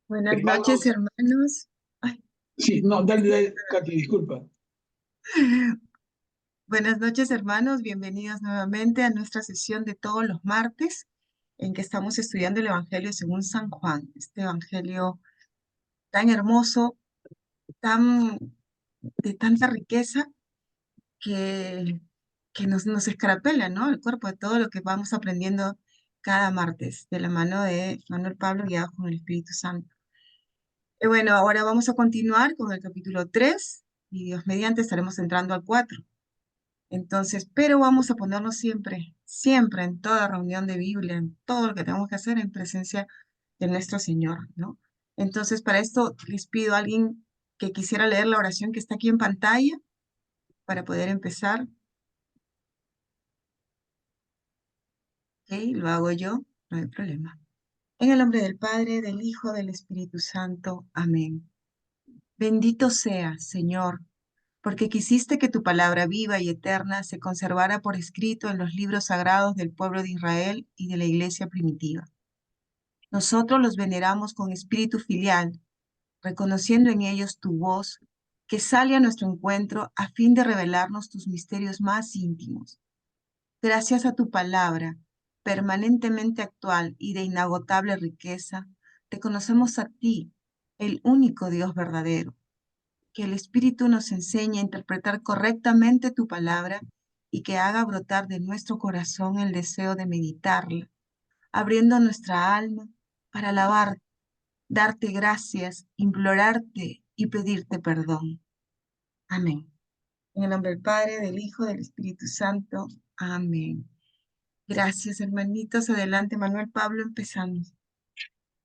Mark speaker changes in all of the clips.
Speaker 1: Buenas noches,
Speaker 2: Hermanos,
Speaker 1: hermanos. Ay,
Speaker 2: sí, no, dale, dale, Katy, disculpa.
Speaker 1: buenas noches, hermanos. Bienvenidos nuevamente a nuestra sesión de todos los martes en que estamos estudiando el Evangelio según San Juan. Este Evangelio tan hermoso, tan de tanta riqueza que, que nos escarapela, ¿no? El cuerpo de todo lo que vamos aprendiendo cada martes de la mano de Manuel Pablo guiado con el Espíritu Santo. Y bueno, ahora vamos a continuar con el capítulo 3 y Dios mediante estaremos entrando al 4. Entonces, pero vamos a ponernos siempre, siempre en toda reunión de Biblia, en todo lo que tenemos que hacer en presencia de nuestro Señor, ¿no? Entonces, para esto les pido a alguien que quisiera leer la oración que está aquí en pantalla para poder empezar. Ok, lo hago yo, no hay problema. En el nombre del Padre, del Hijo, del Espíritu Santo. Amén. Bendito sea, Señor, porque quisiste que tu palabra viva y eterna se conservara por escrito en los libros sagrados del pueblo de Israel y de la iglesia primitiva. Nosotros los veneramos con espíritu filial, reconociendo en ellos tu voz, que sale a nuestro encuentro a fin de revelarnos tus misterios más íntimos. Gracias a tu palabra, permanentemente actual y de inagotable riqueza, te conocemos a ti, el único Dios verdadero. Que el Espíritu nos enseñe a interpretar correctamente tu palabra y que haga brotar de nuestro corazón el deseo de meditarla, abriendo nuestra alma para alabarte, darte gracias, implorarte y pedirte perdón. Amén. En el nombre del Padre, del Hijo, del Espíritu Santo. Amén. Gracias, hermanitos. Adelante, Manuel Pablo, empezamos.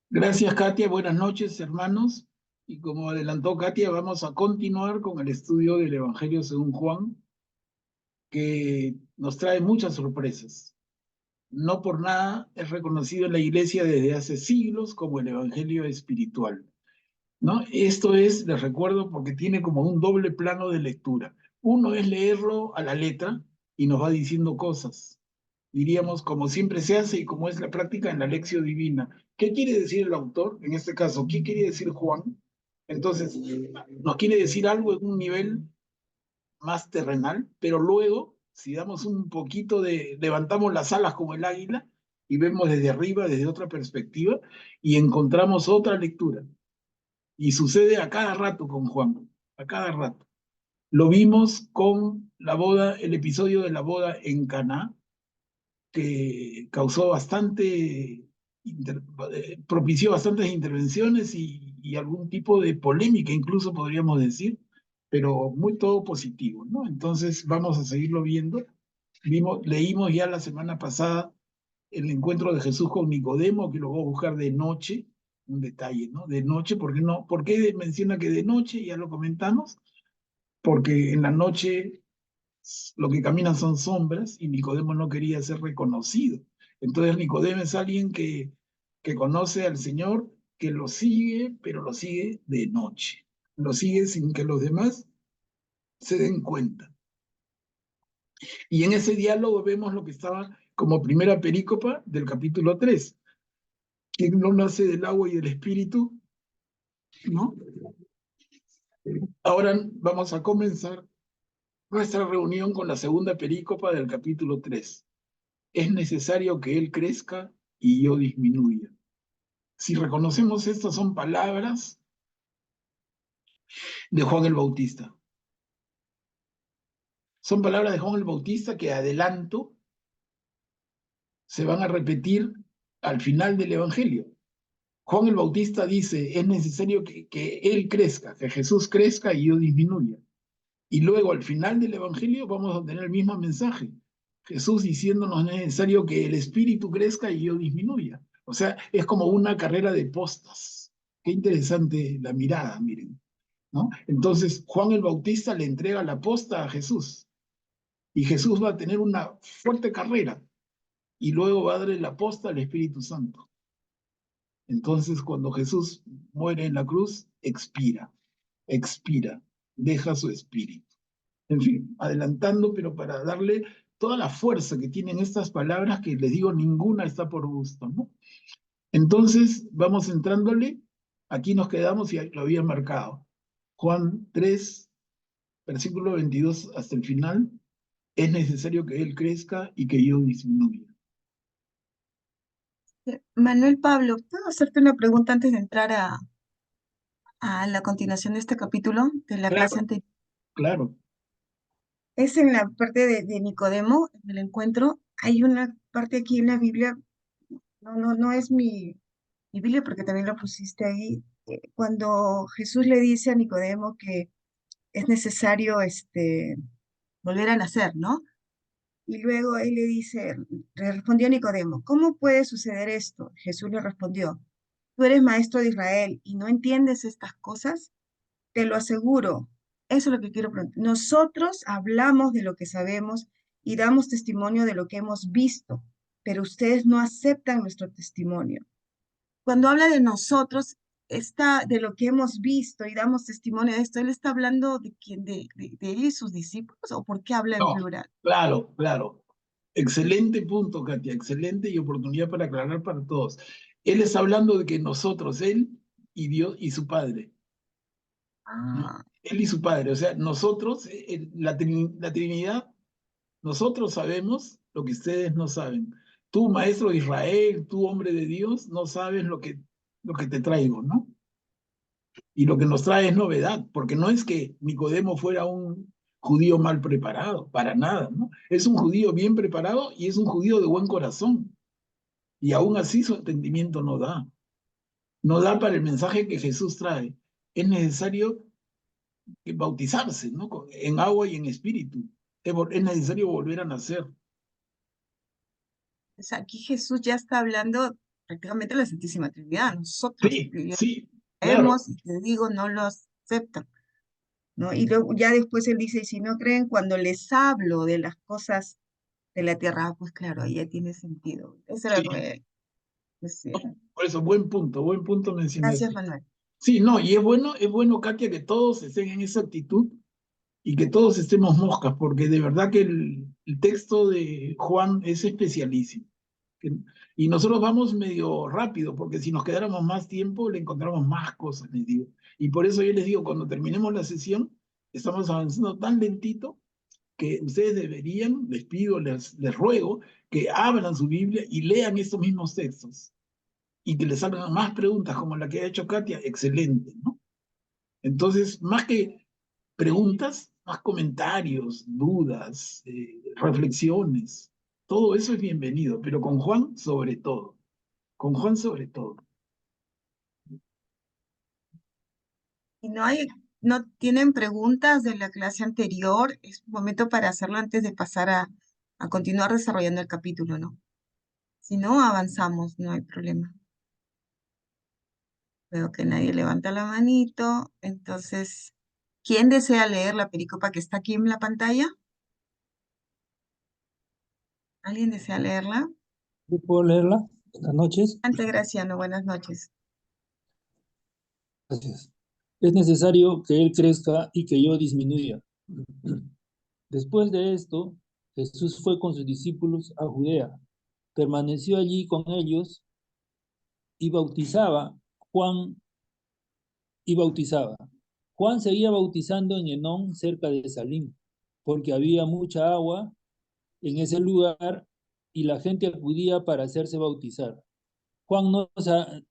Speaker 2: Gracias, Katia. Buenas noches, hermanos. Y como adelantó Katia, vamos a continuar con el estudio del Evangelio según Juan, que nos trae muchas sorpresas. No por nada es reconocido en la Iglesia desde hace siglos como el Evangelio espiritual, ¿no? Esto es, les recuerdo, porque tiene como un doble plano de lectura. Uno es leerlo a la letra y nos va diciendo cosas, diríamos, como siempre se hace y como es la práctica en la Lección Divina. ¿Qué quiere decir el autor? En este caso, ¿qué quiere decir Juan? Entonces, nos quiere decir algo en un nivel más terrenal, pero luego, si damos un poquito levantamos las alas como el águila y vemos desde arriba, desde otra perspectiva, y encontramos otra lectura. Y sucede a cada rato con Juan, a cada rato. Lo vimos con la boda, el episodio de la boda en Caná, que causó propició bastantes intervenciones y algún tipo de polémica, incluso podríamos decir, pero muy todo positivo, ¿no? Entonces vamos a seguirlo viendo. Leímos ya la semana pasada el encuentro de Jesús con Nicodemo, que lo voy a buscar de noche, un detalle, ¿no? De noche, ¿por qué no? ¿Por qué menciona que de noche? Ya lo comentamos, porque en la noche lo que caminan son sombras y Nicodemo no quería ser reconocido. Entonces Nicodemo es alguien que conoce al Señor, que lo sigue, pero lo sigue de noche. Lo sigue sin que los demás se den cuenta. Y en ese diálogo vemos lo que estaba como primera perícopa del capítulo 3. ¿Quién no nace del agua y del espíritu? ¿No? Ahora vamos a comenzar nuestra reunión con la segunda perícopa del capítulo 3. Es necesario que Él crezca y yo disminuya. Si reconocemos estas son palabras de Juan el Bautista. Son palabras de Juan el Bautista que adelanto se van a repetir al final del Evangelio. Juan el Bautista dice, es necesario que Él crezca, que Jesús crezca y yo disminuya. Y luego al final del Evangelio vamos a tener el mismo mensaje. Jesús diciéndonos es necesario que el Espíritu crezca y yo disminuya. O sea, es como una carrera de postas. Qué interesante la mirada, miren, ¿no? Entonces, Juan el Bautista le entrega la posta a Jesús y Jesús va a tener una fuerte carrera y luego va a darle la posta al Espíritu Santo. Entonces, cuando Jesús muere en la cruz, expira, deja su espíritu. En fin, adelantando, pero para darle toda la fuerza que tienen estas palabras, que les digo, ninguna está por gusto, ¿no? Entonces, vamos entrándole Aquí nos quedamos y lo había marcado. Juan 3, versículo 22 hasta el final. Es necesario que Él crezca y que yo disminuya.
Speaker 1: Manuel Pablo, ¿puedo hacerte una pregunta antes de entrar a la continuación de este capítulo de la clase
Speaker 2: Claro,
Speaker 1: anterior?
Speaker 2: claro,
Speaker 1: Es en la parte de Nicodemo, en el encuentro. Hay una parte aquí en la Biblia, no es mi Biblia porque también la pusiste ahí, cuando Jesús le dice a Nicodemo que es necesario volver a nacer, ¿no? Y luego él le dice, le respondió Nicodemo, ¿cómo puede suceder esto? Jesús le respondió, tú eres maestro de Israel y no entiendes estas cosas. Te lo aseguro, eso es lo que quiero preguntar. Nosotros hablamos de lo que sabemos y damos testimonio de lo que hemos visto, pero ustedes no aceptan nuestro testimonio. Cuando habla de nosotros, está de lo que hemos visto y damos testimonio de esto, ¿él está hablando de quién, de él y sus discípulos o por qué habla en
Speaker 2: no,
Speaker 1: plural?
Speaker 2: claro, claro. Excelente punto, Katia, excelente y oportunidad para aclarar para todos. Él está hablando de que nosotros, Él y Dios y su Padre, ¿no?
Speaker 1: Ah,
Speaker 2: Él y su Padre, o sea, nosotros, la Trinidad, nosotros sabemos lo que ustedes no saben. Tú, maestro de Israel, tú, hombre de Dios, no sabes lo que te traigo, ¿no? Y lo que nos trae es novedad, porque no es que Nicodemo fuera un judío mal preparado, para nada, ¿no? Es un judío bien preparado y es un judío de buen corazón. Y aún así su entendimiento no da. No da para el mensaje que Jesús trae. Es necesario bautizarse, ¿no? En agua y en espíritu. Es necesario volver a nacer.
Speaker 1: o sea, aquí Jesús ya está hablando prácticamente de la Santísima Trinidad. Nosotros
Speaker 2: Sí, sí, claro.
Speaker 1: creemos y te digo, no lo aceptan, ¿no? Y luego ya después él dice, y si no creen, cuando les hablo de las cosas de la tierra, ah, pues claro, ahí ya tiene sentido. Eso era lo que
Speaker 2: Sí,
Speaker 1: me decía.
Speaker 2: por eso, buen punto
Speaker 1: Gracias,
Speaker 2: mencionaste.
Speaker 1: Manuel.
Speaker 2: Sí, no, y es bueno, Katia, que todos estén en esa actitud y que todos estemos moscas, porque de verdad que el texto de Juan es especialísimo. Que- Y nosotros vamos medio rápido, porque si nos quedáramos más tiempo, le encontramos más cosas, les digo. Y por eso yo les digo, cuando terminemos la sesión, estamos avanzando tan lentito que ustedes deberían, les pido, les ruego, que abran su Biblia y lean estos mismos textos y que les salgan más preguntas como la que ha hecho Katia, excelente, ¿no? Entonces, más que preguntas, más comentarios, dudas, reflexiones, todo eso es bienvenido, pero con Juan sobre todo, con Juan sobre todo.
Speaker 1: Y no tienen preguntas de la clase anterior, es un momento para hacerlo antes de pasar a continuar desarrollando el capítulo, ¿no? Si no, avanzamos, no hay problema. Veo que nadie levanta la manito, entonces, ¿quién desea leer la pericopa que está aquí en la pantalla? ¿Alguien desea leerla?
Speaker 3: ¿Yo puedo leerla? Buenas noches.
Speaker 1: Ante Graciano, buenas noches.
Speaker 3: Gracias. Es necesario que Él crezca y que yo disminuya. Después de esto, Jesús fue con sus discípulos a Judea, permaneció allí con ellos y bautizaba. Juan y bautizaba. Juan seguía bautizando en Enón, cerca de Salim, porque había mucha agua en ese lugar y la gente acudía para hacerse bautizar. Juan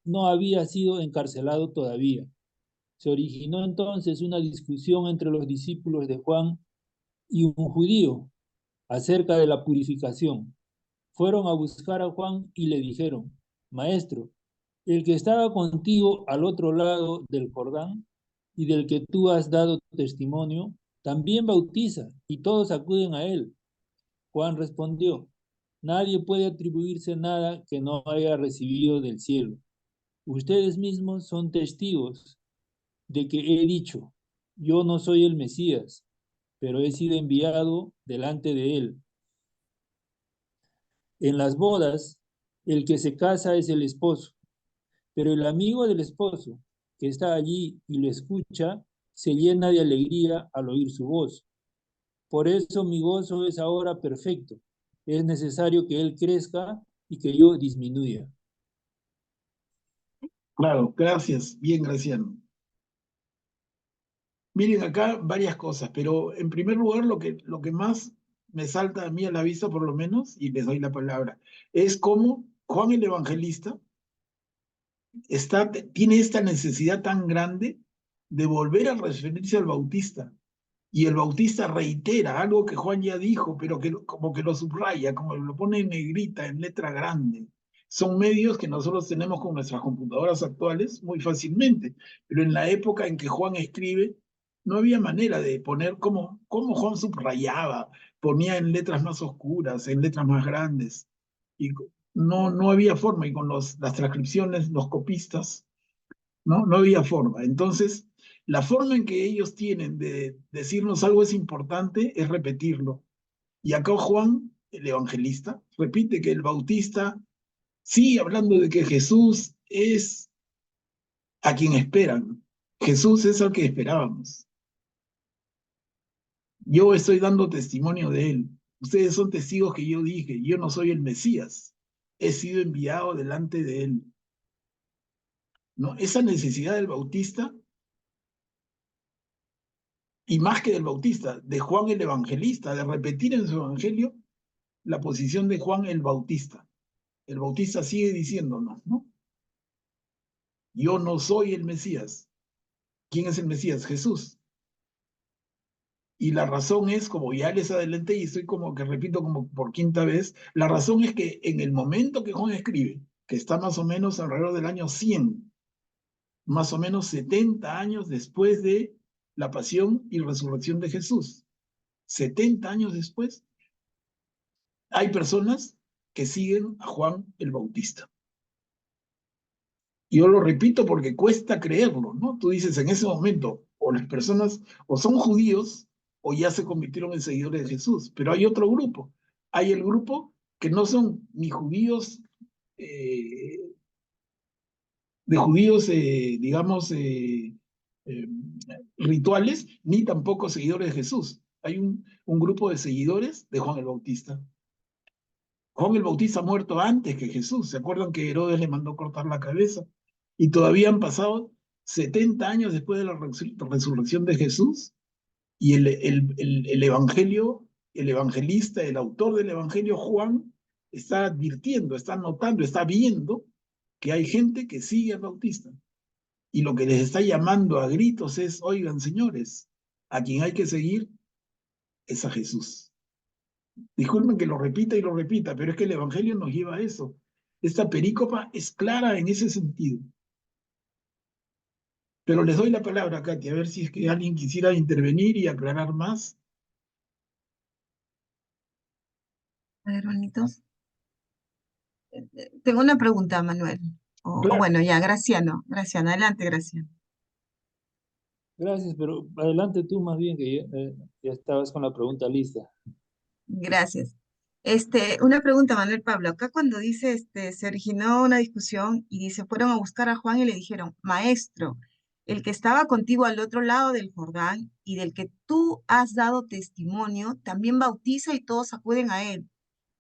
Speaker 3: no había sido encarcelado todavía. Se originó entonces una discusión entre los discípulos de Juan y un judío acerca de la purificación. Fueron a buscar a Juan y le dijeron, Maestro, el que estaba contigo al otro lado del Jordán y del que tú has dado testimonio, también bautiza y todos acuden a él. Juan respondió, nadie puede atribuirse nada que no haya recibido del cielo. Ustedes mismos son testigos de que he dicho, yo no soy el Mesías, pero he sido enviado delante de él. En las bodas, el que se casa es el esposo, pero el amigo del esposo, que está allí y lo escucha, se llena de alegría al oír su voz. Por eso mi gozo es ahora perfecto. Es necesario que él crezca y que yo disminuya.
Speaker 2: Claro, gracias, bien, Graciano. Miren acá varias cosas, pero en primer lugar lo que más me salta a mí a la vista, por lo menos, y les doy la palabra, es cómo Juan el Evangelista tiene esta necesidad tan grande de volver a referirse al Bautista. Y el Bautista reitera algo que Juan ya dijo, pero que como que lo subraya, como lo pone en negrita, en letra grande. Son medios que nosotros tenemos con nuestras computadoras actuales muy fácilmente, pero en la época en que Juan escribe, no había manera de poner como Juan subrayaba, ponía en letras más oscuras, en letras más grandes, y no había forma, y con las transcripciones, los copistas, no había forma. Entonces, la forma en que ellos tienen de decirnos algo es importante es repetirlo. Y acá Juan, el evangelista, repite que el bautista sigue hablando de que Jesús es a quien esperan. Jesús es al que esperábamos. Yo estoy dando testimonio de él. Ustedes son testigos que yo dije, yo no soy el Mesías. He sido enviado delante de él. ¿No? Esa necesidad del bautista, y más que del bautista, de Juan el evangelista, de repetir en su evangelio la posición de Juan el Bautista. El Bautista sigue diciéndonos, ¿no? Yo no soy el Mesías. ¿Quién es el Mesías? Jesús. Y la razón es, como ya les adelanté y estoy como que repito como por quinta vez, la razón es que en el momento que Juan escribe, que está más o menos alrededor del año 100, más o menos 70 años después de la pasión y resurrección de Jesús, 70 años después, hay personas que siguen a Juan el Bautista. Yo lo repito porque cuesta creerlo, ¿no? Tú dices, en ese momento, o las personas o son judíos o ya se convirtieron en seguidores de Jesús, pero hay otro grupo. Hay el grupo que no son ni judíos, eh, de judíos, digamos, eh, rituales, ni tampoco seguidores de Jesús. Hay un grupo de seguidores de Juan el Bautista. Juan el Bautista ha muerto antes que Jesús. ¿Se acuerdan que Herodes le mandó cortar la cabeza? Y todavía han pasado 70 años después de la resurrección de Jesús y el evangelio, el evangelista, el autor del evangelio, Juan, está advirtiendo, está notando, está viendo que hay gente que sigue al Bautista. Y lo que les está llamando a gritos es, oigan, señores, a quien hay que seguir es a Jesús. Disculpen que lo repita y lo repita, pero es que el Evangelio nos lleva a eso. Esta perícopa es clara en ese sentido. Pero les doy la palabra a Katy, a ver si es que alguien quisiera intervenir y aclarar más.
Speaker 1: A ver, hermanitos. Tengo una pregunta, Manuel. O
Speaker 2: Claro.
Speaker 1: bueno, ya, Graciano. Graciano, adelante, Graciano.
Speaker 3: Gracias, pero adelante tú más bien, que ya estabas con la pregunta lista.
Speaker 1: Gracias. Una pregunta, Manuel Pablo. Acá cuando dice, se originó una discusión y dice, fueron a buscar a Juan y le dijeron, maestro, el que estaba contigo al otro lado del Jordán y del que tú has dado testimonio, también bautiza y todos acuden a él.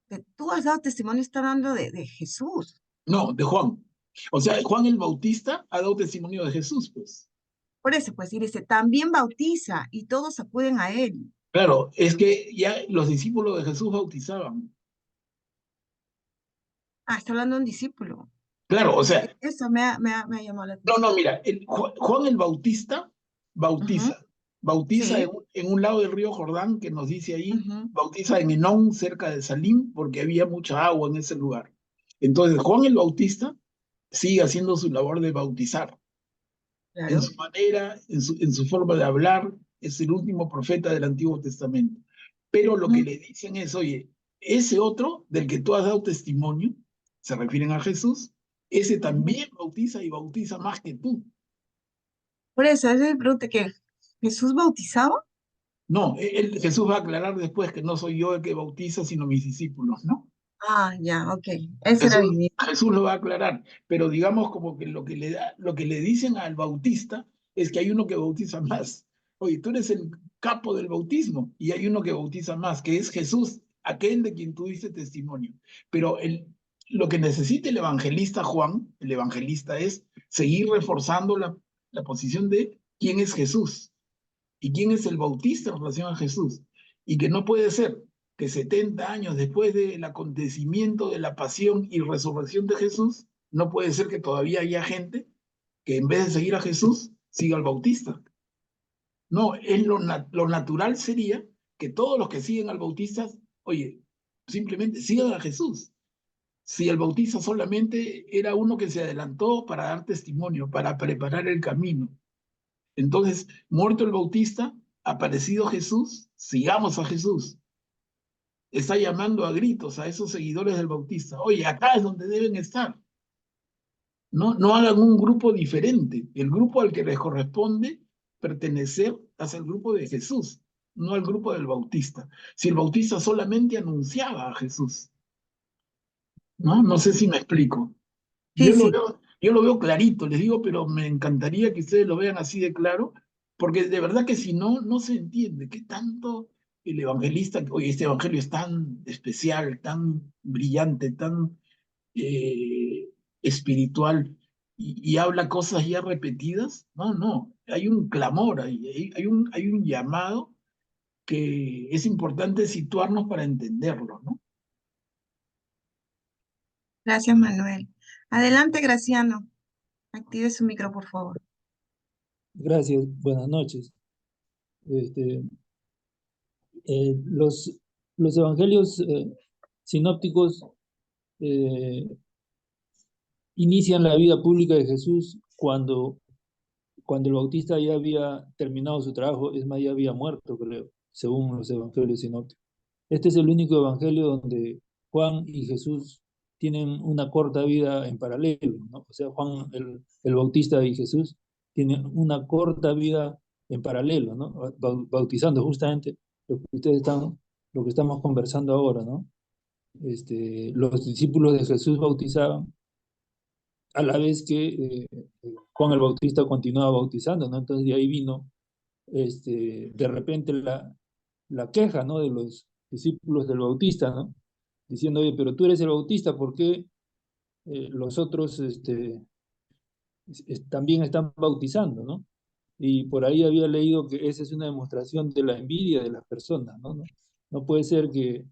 Speaker 1: Que tú has dado testimonio, está hablando de Jesús.
Speaker 2: No, de Juan. O sea, Juan el Bautista ha dado testimonio de Jesús, pues.
Speaker 1: Por eso, pues, y dice, también bautiza y todos acuden a él.
Speaker 2: Claro, es que ya los discípulos de Jesús bautizaban.
Speaker 1: Ah, está hablando de un discípulo.
Speaker 2: Claro, o sea,
Speaker 1: Eso me ha llamado la
Speaker 2: no,
Speaker 1: atención.
Speaker 2: mira, Juan el Bautista
Speaker 1: Ujú,
Speaker 2: bautiza. Bautiza
Speaker 1: sí.
Speaker 2: en un lado del río Jordán, que nos dice ahí,
Speaker 1: Ujú,
Speaker 2: bautiza en Enón, cerca de Salim, porque había mucha agua en ese lugar. Entonces, Juan el Bautista sigue haciendo su labor de bautizar. En
Speaker 1: claro.
Speaker 2: su manera, en su forma de hablar, es el último profeta del Antiguo Testamento. Pero lo que
Speaker 1: Ujú,
Speaker 2: le dicen es, oye, ese otro del que tú has dado testimonio, se refieren a Jesús, ese
Speaker 1: ujú.
Speaker 2: también bautiza y bautiza más que tú.
Speaker 1: Por eso, esa es mi pregunta, que ¿Jesús bautizaba?
Speaker 2: No, Jesús va a aclarar después que no soy yo el que bautiza, sino mis discípulos, ¿no?
Speaker 1: Ah, ya, ok. Esa era mi...
Speaker 2: Jesús lo va a aclarar, pero digamos como que lo que le dicen al bautista es que hay uno que bautiza más. Oye, tú eres el capo del bautismo y hay uno que bautiza más, que es Jesús, aquel de quien tú diste testimonio. Pero lo que necesita el evangelista Juan, el evangelista, es seguir reforzando la posición de quién es Jesús y quién es el bautista en relación a Jesús. Y que no puede ser que 70 años después del acontecimiento de la pasión y resurrección de Jesús, no puede ser que todavía haya gente que en vez de seguir a Jesús, siga al bautista. No, lo natural sería que todos los que siguen al bautista, oye, simplemente sigan a Jesús. Si el bautista solamente era uno que se adelantó para dar testimonio, para preparar el camino. Entonces, muerto el bautista, aparecido Jesús, sigamos a Jesús. Está llamando a gritos a esos seguidores del bautista. Oye, acá es donde deben estar. No hagan un grupo diferente. El grupo al que les corresponde pertenecer es el grupo de Jesús, no al grupo del bautista. Si el bautista solamente anunciaba a Jesús, ¿no? No sé si me explico.
Speaker 1: Sí, sí.
Speaker 2: Yo lo veo clarito, les digo, pero me encantaría que ustedes lo vean así de claro, porque de verdad que si no, no se entiende qué tanto el evangelista, oye, este evangelio es tan especial, tan brillante, tan eh, espiritual y habla cosas ya repetidas. No, hay un clamor, hay un llamado que es importante situarnos para entenderlo, ¿no?
Speaker 1: Gracias, Manuel. Adelante, Graciano. Active su micro, por favor.
Speaker 3: Gracias, buenas noches. Este, los evangelios sinópticos inician la vida pública de Jesús cuando el bautista ya había terminado su trabajo, es más, ya había muerto, creo, según los evangelios sinópticos. Este es el único evangelio donde Juan y Jesús tienen una corta vida en paralelo, ¿no? O sea, Juan el Bautista y Jesús tienen una corta vida en paralelo, ¿no? Bautizando justamente lo que ustedes están, lo que estamos conversando ahora, ¿no? Los discípulos de Jesús bautizaban a la vez que Juan el Bautista continuaba bautizando, ¿no? Entonces de ahí vino de repente la queja, ¿no? De los discípulos del Bautista, ¿no? Diciendo, oye, pero tú eres el Bautista, ¿por qué los otros también están bautizando, ¿no? Y por ahí había leído que esa es una demostración de la envidia de las personas, ¿no? No puede ser que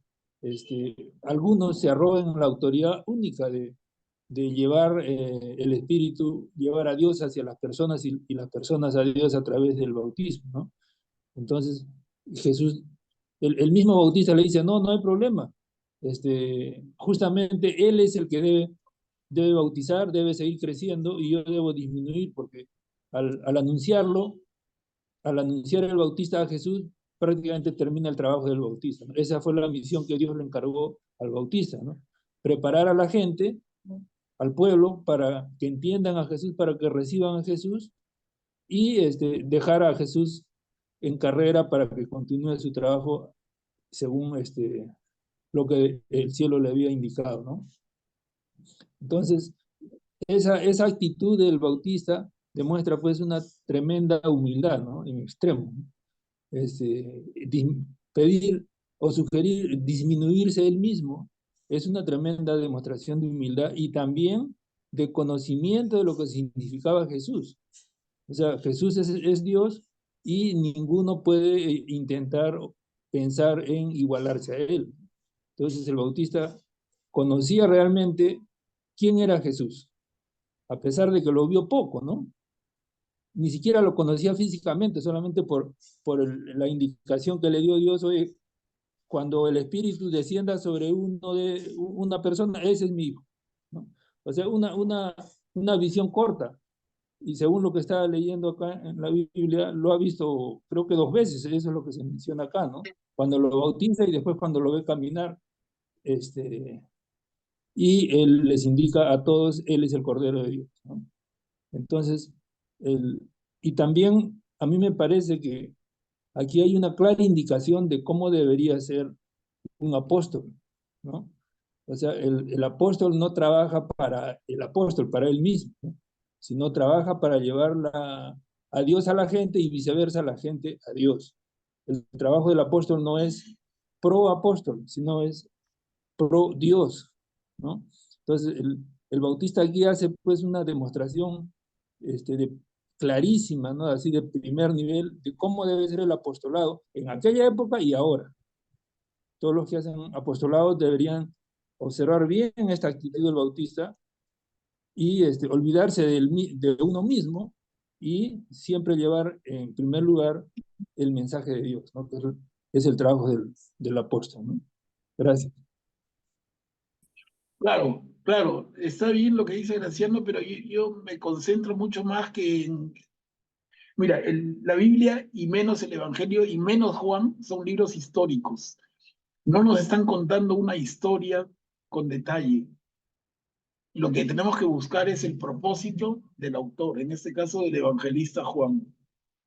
Speaker 3: algunos se arroben la autoridad única de llevar el Espíritu, llevar a Dios hacia las personas y las personas a Dios a través del bautismo, ¿no? Entonces, Jesús, el mismo Bautista le dice, no hay problema. Justamente Él es el que debe bautizar, debe seguir creciendo y yo debo disminuir porque al anunciarlo, al anunciar el Bautista a Jesús, prácticamente termina el trabajo del Bautista, ¿no? Esa fue la misión que Dios le encargó al Bautista, ¿no? Preparar a la gente, al pueblo, para que entiendan a Jesús, para que reciban a Jesús y dejar a Jesús en carrera para que continúe su trabajo según lo que el cielo le había indicado, ¿no? Entonces, esa actitud del Bautista demuestra pues una tremenda humildad, ¿no? En extremo, ¿no? Pedir o sugerir disminuirse él mismo es una tremenda demostración de humildad y también de conocimiento de lo que significaba Jesús. O sea, Jesús es Dios y ninguno puede intentar pensar en igualarse a Él. Entonces el Bautista conocía realmente quién era Jesús, a pesar de que lo vio poco, ¿no? Ni siquiera lo conocía físicamente, solamente por la indicación que le dio Dios, oye, cuando el Espíritu descienda sobre una persona, ese es mi hijo, ¿no? O sea, una visión corta. Y según lo que estaba leyendo acá en la Biblia, lo ha visto creo que 2 veces, eso es lo que se menciona acá, ¿no? Cuando lo bautiza y después cuando lo ve caminar, y él les indica a todos, él es el Cordero de Dios, ¿no? Entonces, el, y también a mí me parece que aquí hay una clara indicación de cómo debería ser un apóstol, ¿no? O sea, el apóstol no trabaja para el apóstol, para él mismo, ¿no? Sino trabaja para llevarla a Dios a la gente y viceversa la gente a Dios. El trabajo del apóstol no es pro apóstol, sino es pro Dios, ¿no? Entonces, el Bautista aquí hace pues una demostración clarísima, ¿no? Así de primer nivel, de cómo debe ser el apostolado en aquella época y ahora. Todos los que hacen apostolado deberían observar bien esta actitud del bautista y olvidarse de uno mismo y siempre llevar en primer lugar el mensaje de Dios, ¿no? Que es el trabajo del apóstol, ¿no? Gracias.
Speaker 2: Claro, claro, está bien lo que dice Graciano, pero yo me concentro mucho más que en... Mira, la Biblia y menos el Evangelio y menos Juan son libros históricos. No nos están contando una historia con detalle. Lo que tenemos que buscar es el propósito del autor, en este caso del evangelista Juan.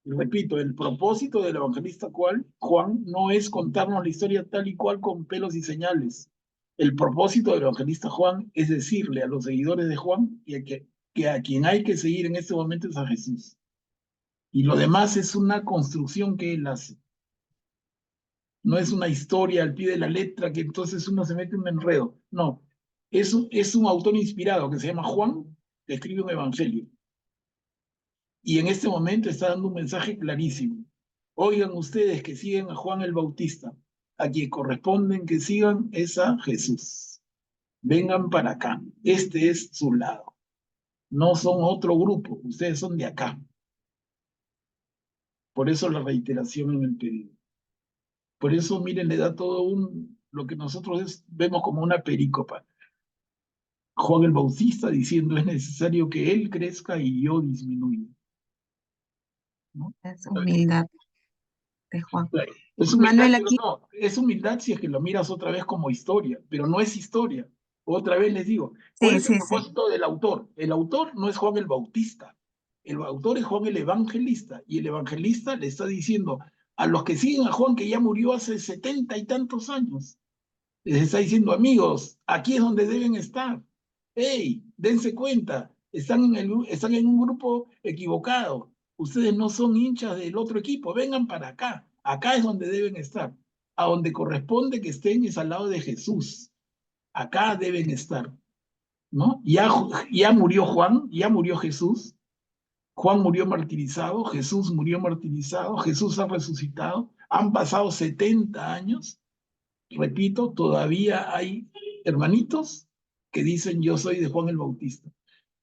Speaker 2: Y repito, el propósito del evangelista Juan no es contarnos la historia tal y cual con pelos y señales. El propósito del evangelista Juan es decirle a los seguidores de Juan que a quien hay que seguir en este momento es a Jesús. Y lo demás es una construcción que él hace. No es una historia al pie de la letra que entonces uno se mete en un enredo. No, es un autor inspirado que se llama Juan, que escribe un evangelio. Y en este momento está dando un mensaje clarísimo. Oigan ustedes que siguen a Juan el Bautista, a quien corresponden que sigan es a Jesús. Vengan para acá, este es su lado. No son otro grupo, ustedes son de acá. Por eso la reiteración en el pedido. Por eso, miren, le da todo lo que nosotros vemos como una perícopa. Juan el Bautista diciendo es necesario que él crezca y yo disminuya, ¿no?
Speaker 1: Es humildad de Juan.
Speaker 2: Claro. Es humildad,
Speaker 1: Manuel,
Speaker 2: pero
Speaker 1: aquí,
Speaker 2: no, es humildad si es que lo miras otra vez como historia, pero no es historia. Otra vez les digo, ¿cuál
Speaker 1: sí,
Speaker 2: es el
Speaker 1: sí, sí.
Speaker 2: propósito del autor? El autor no es Juan el Bautista, el autor es Juan el Evangelista, y el evangelista le está diciendo a los que siguen a Juan que ya murió hace 70 y tantos años, les está diciendo, amigos, aquí es donde deben estar. ¡Hey! Dense cuenta, están en un grupo equivocado. Ustedes no son hinchas del otro equipo, vengan para acá. Acá es donde deben estar. A donde corresponde que estén es al lado de Jesús. Acá deben estar, ¿no? Ya murió Juan, ya murió Jesús. Juan murió martirizado, Jesús murió martirizado, Jesús ha resucitado. Han pasado 70 años. Repito, todavía hay hermanitos que dicen yo soy de Juan el Bautista.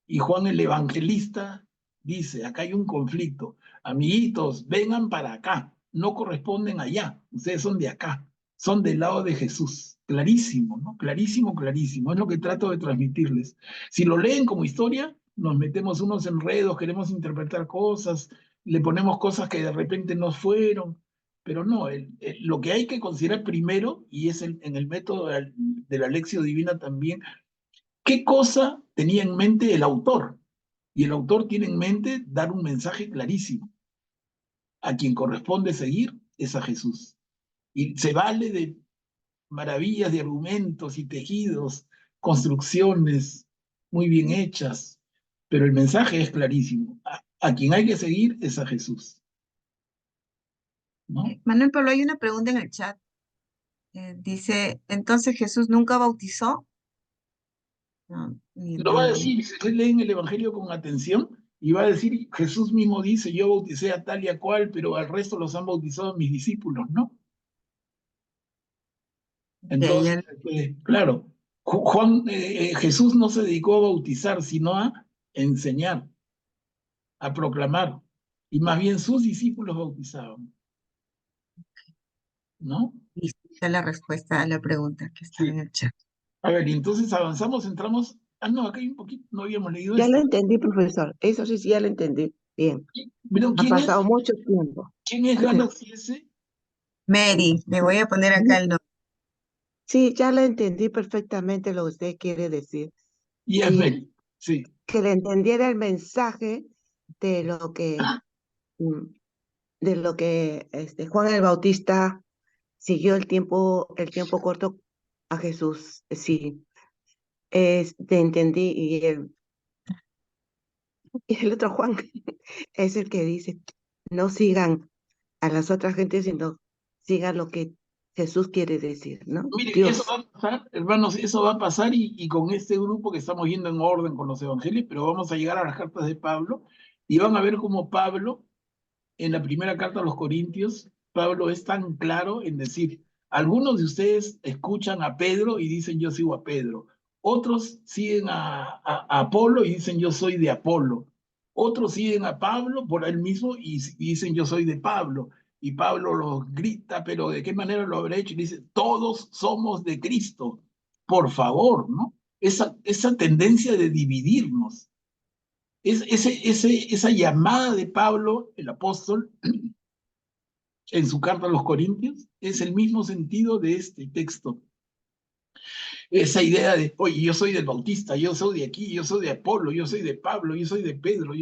Speaker 2: Y Juan el Evangelista dice, acá hay un conflicto. Amiguitos, vengan para acá. No corresponden allá. Ustedes son de acá. Son del lado de Jesús. Clarísimo, ¿no? Clarísimo, clarísimo. Es lo que trato de transmitirles. Si lo leen como historia, nos metemos unos enredos, queremos interpretar cosas, le ponemos cosas que de repente no fueron. Pero no, lo que hay que considerar primero, y es en el método de la lección divina también, ¿qué cosa tenía en mente el autor? Y el autor tiene en mente dar un mensaje clarísimo. A quien corresponde seguir es a Jesús. Y se vale de maravillas de argumentos y tejidos, construcciones muy bien hechas, pero el mensaje es clarísimo. A quien hay que seguir es a Jesús, ¿no?
Speaker 1: Manuel, pero hay una pregunta en el chat. Dice, ¿entonces Jesús nunca bautizó? No, ni
Speaker 2: Lo va a
Speaker 1: idea.
Speaker 2: decir, si ustedes leen el Evangelio con atención, y va a decir, Jesús mismo dice, yo bauticé a tal y a cual, pero al resto los han bautizado mis discípulos, ¿no?
Speaker 1: Que
Speaker 2: Entonces,
Speaker 1: ya-
Speaker 2: claro, Jesús no se dedicó a bautizar, sino a enseñar, a proclamar, y más bien sus discípulos bautizaban, ¿no?
Speaker 1: Listo, ya la respuesta a la pregunta que está en
Speaker 2: Sí.
Speaker 1: el chat.
Speaker 2: A ver, y entonces avanzamos, entramos, no, acá hay un poquito, no habíamos leído
Speaker 4: Ya lo
Speaker 2: esto.
Speaker 4: entendí, profesor. Eso sí, sí, ya lo entendí. Bien.
Speaker 2: Pero,
Speaker 4: Ha pasado mucho tiempo.
Speaker 2: quién es Galaxy ese?
Speaker 1: Mary, le voy a poner acá el nombre.
Speaker 4: Sí, ya lo entendí perfectamente lo que usted quiere decir.
Speaker 2: Y es
Speaker 4: Y
Speaker 2: Mary, sí.
Speaker 4: que le entendiera el mensaje de lo que, mm, Juan el Bautista siguió el tiempo corto a Jesús. Sí, te entendí. Y el otro Juan es el que dice, no sigan a las otras gentes, sino sigan lo que Jesús quiere decir, ¿no?
Speaker 2: Miren, eso va
Speaker 4: Dios.
Speaker 2: a pasar, hermanos, eso va a pasar y con este grupo que estamos yendo en orden con los evangelios, pero vamos a llegar a las cartas de Pablo y van a ver cómo Pablo, en la primera carta a los Corintios, Pablo es tan claro en decir, algunos de ustedes escuchan a Pedro y dicen yo sigo a Pedro, otros siguen a Apolo y dicen yo soy de Apolo, otros siguen a Pablo por él mismo y dicen yo soy de Pablo. Y Pablo los grita, pero ¿de qué manera lo habrá hecho? Y dice, todos somos de Cristo, por favor, ¿no? Esa tendencia de dividirnos, esa llamada de Pablo, el apóstol, en su carta a los Corintios, es el mismo sentido de este texto. Esa idea de, oye, yo soy del Bautista, yo soy de aquí, yo soy de Apolo, yo soy de Pablo, yo soy de Pedro,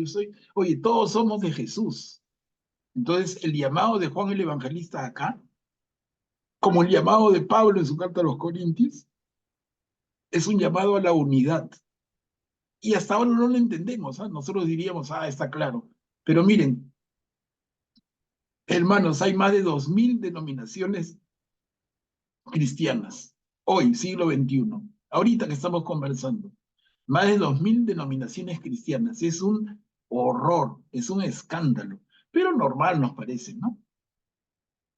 Speaker 2: oye, todos somos de Jesús. Entonces, el llamado de Juan el Evangelista acá, como el llamado de Pablo en su carta a los Corintios, es un llamado a la unidad. Y hasta ahora no lo entendemos, ¿ah? Nosotros diríamos, está claro. Pero miren, hermanos, hay más de 2000 denominaciones cristianas, hoy, siglo XXI, ahorita que estamos conversando, más de 2000 denominaciones cristianas, es un horror, es un escándalo, pero normal nos parece, ¿no?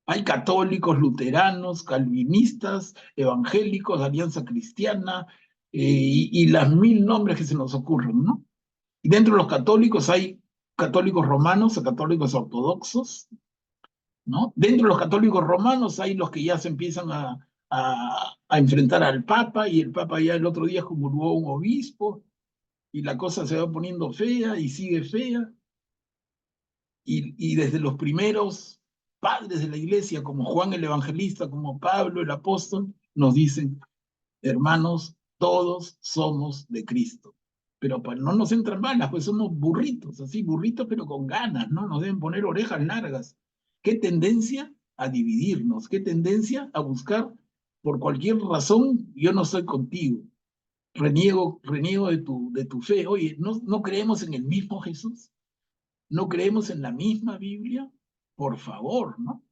Speaker 2: Hay católicos, luteranos, calvinistas, evangélicos, Alianza Cristiana, y las mil nombres que se nos ocurren, ¿no? Y dentro de los católicos hay católicos romanos, católicos ortodoxos, ¿no? Dentro de los católicos romanos hay los que ya se empiezan a enfrentar al Papa y el Papa ya el otro día comulgó un obispo y la cosa se va poniendo fea y sigue fea y desde los primeros padres de la iglesia como Juan el Evangelista, como Pablo el apóstol, nos dicen, hermanos, todos somos de Cristo. Pero pues, no nos entran balas, pues somos burritos, así, burritos pero con ganas, ¿no? Nos deben poner orejas largas. ¿Qué tendencia a dividirnos? ¿Qué tendencia a buscar por cualquier razón, yo no estoy contigo? Reniego de tu fe. Oye, ¿no creemos en el mismo Jesús? ¿No creemos en la misma Biblia? Por favor, ¿no?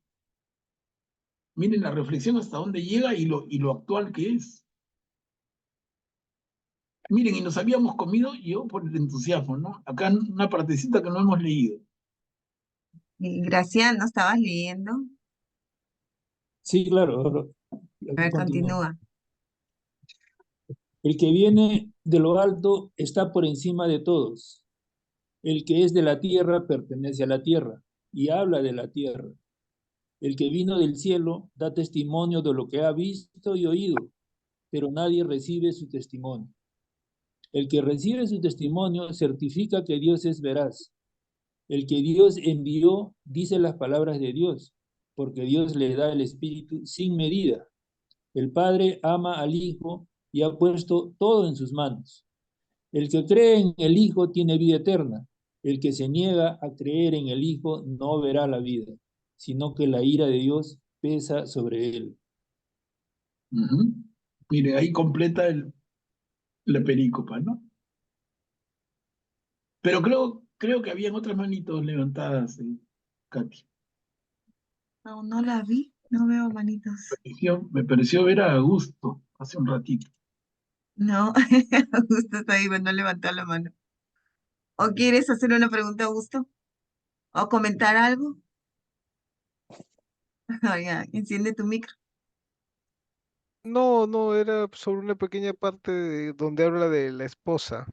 Speaker 2: Miren la reflexión hasta dónde llega y lo actual que es. Miren, y nos habíamos comido, yo por el entusiasmo, ¿no? Acá una partecita que no hemos leído.
Speaker 1: Y Gracián, ¿no estabas leyendo?
Speaker 3: Sí, claro,
Speaker 1: A
Speaker 3: aquí
Speaker 1: ver,
Speaker 3: continúo.
Speaker 1: continúa.
Speaker 3: El que viene de lo alto está por encima de todos. El que es de la tierra pertenece a la tierra y habla de la tierra. El que vino del cielo da testimonio de lo que ha visto y oído, pero nadie recibe su testimonio. El que recibe su testimonio certifica que Dios es veraz. El que Dios envió dice las palabras de Dios, porque Dios le da el Espíritu sin medida. El Padre ama al Hijo y ha puesto todo en sus manos. El que cree en el Hijo tiene vida eterna. El que se niega a creer en el Hijo no verá la vida, sino que la ira de Dios pesa sobre él.
Speaker 2: Ujú. Mire, ahí completa la perícopa, ¿no? Pero creo que habían otras manitos levantadas, Katy.
Speaker 1: No, no la vi, no veo manitos.
Speaker 2: Me pareció ver a Augusto hace un ratito.
Speaker 1: No, Augusto está ahí, pero no levantó la mano. ¿O quieres hacer una pregunta, Augusto? ¿O comentar algo? Ya, enciende tu micro.
Speaker 5: No, no, era sobre una pequeña parte donde habla de la esposa,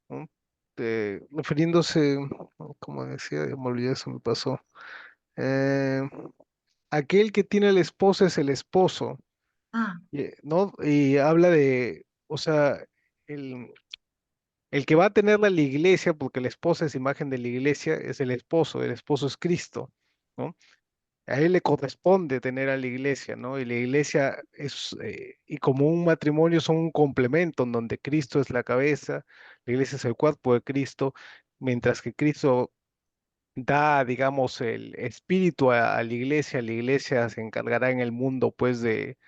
Speaker 5: ¿no? Refiriéndose, como decía, ya me olvidé, eso me pasó. Eh, aquel que tiene la esposa es el esposo,
Speaker 1: Ah,
Speaker 5: ¿no? Y habla de, o sea, el, el que va a tenerla la iglesia, porque la esposa es imagen de la iglesia, es el esposo es Cristo, ¿no? A él le corresponde tener a la iglesia, ¿no? Y la iglesia es, y como un matrimonio son un complemento en donde Cristo es la cabeza, la iglesia es el cuerpo de Cristo, mientras que Cristo da, digamos, el espíritu a la iglesia se encargará en el mundo, pues, de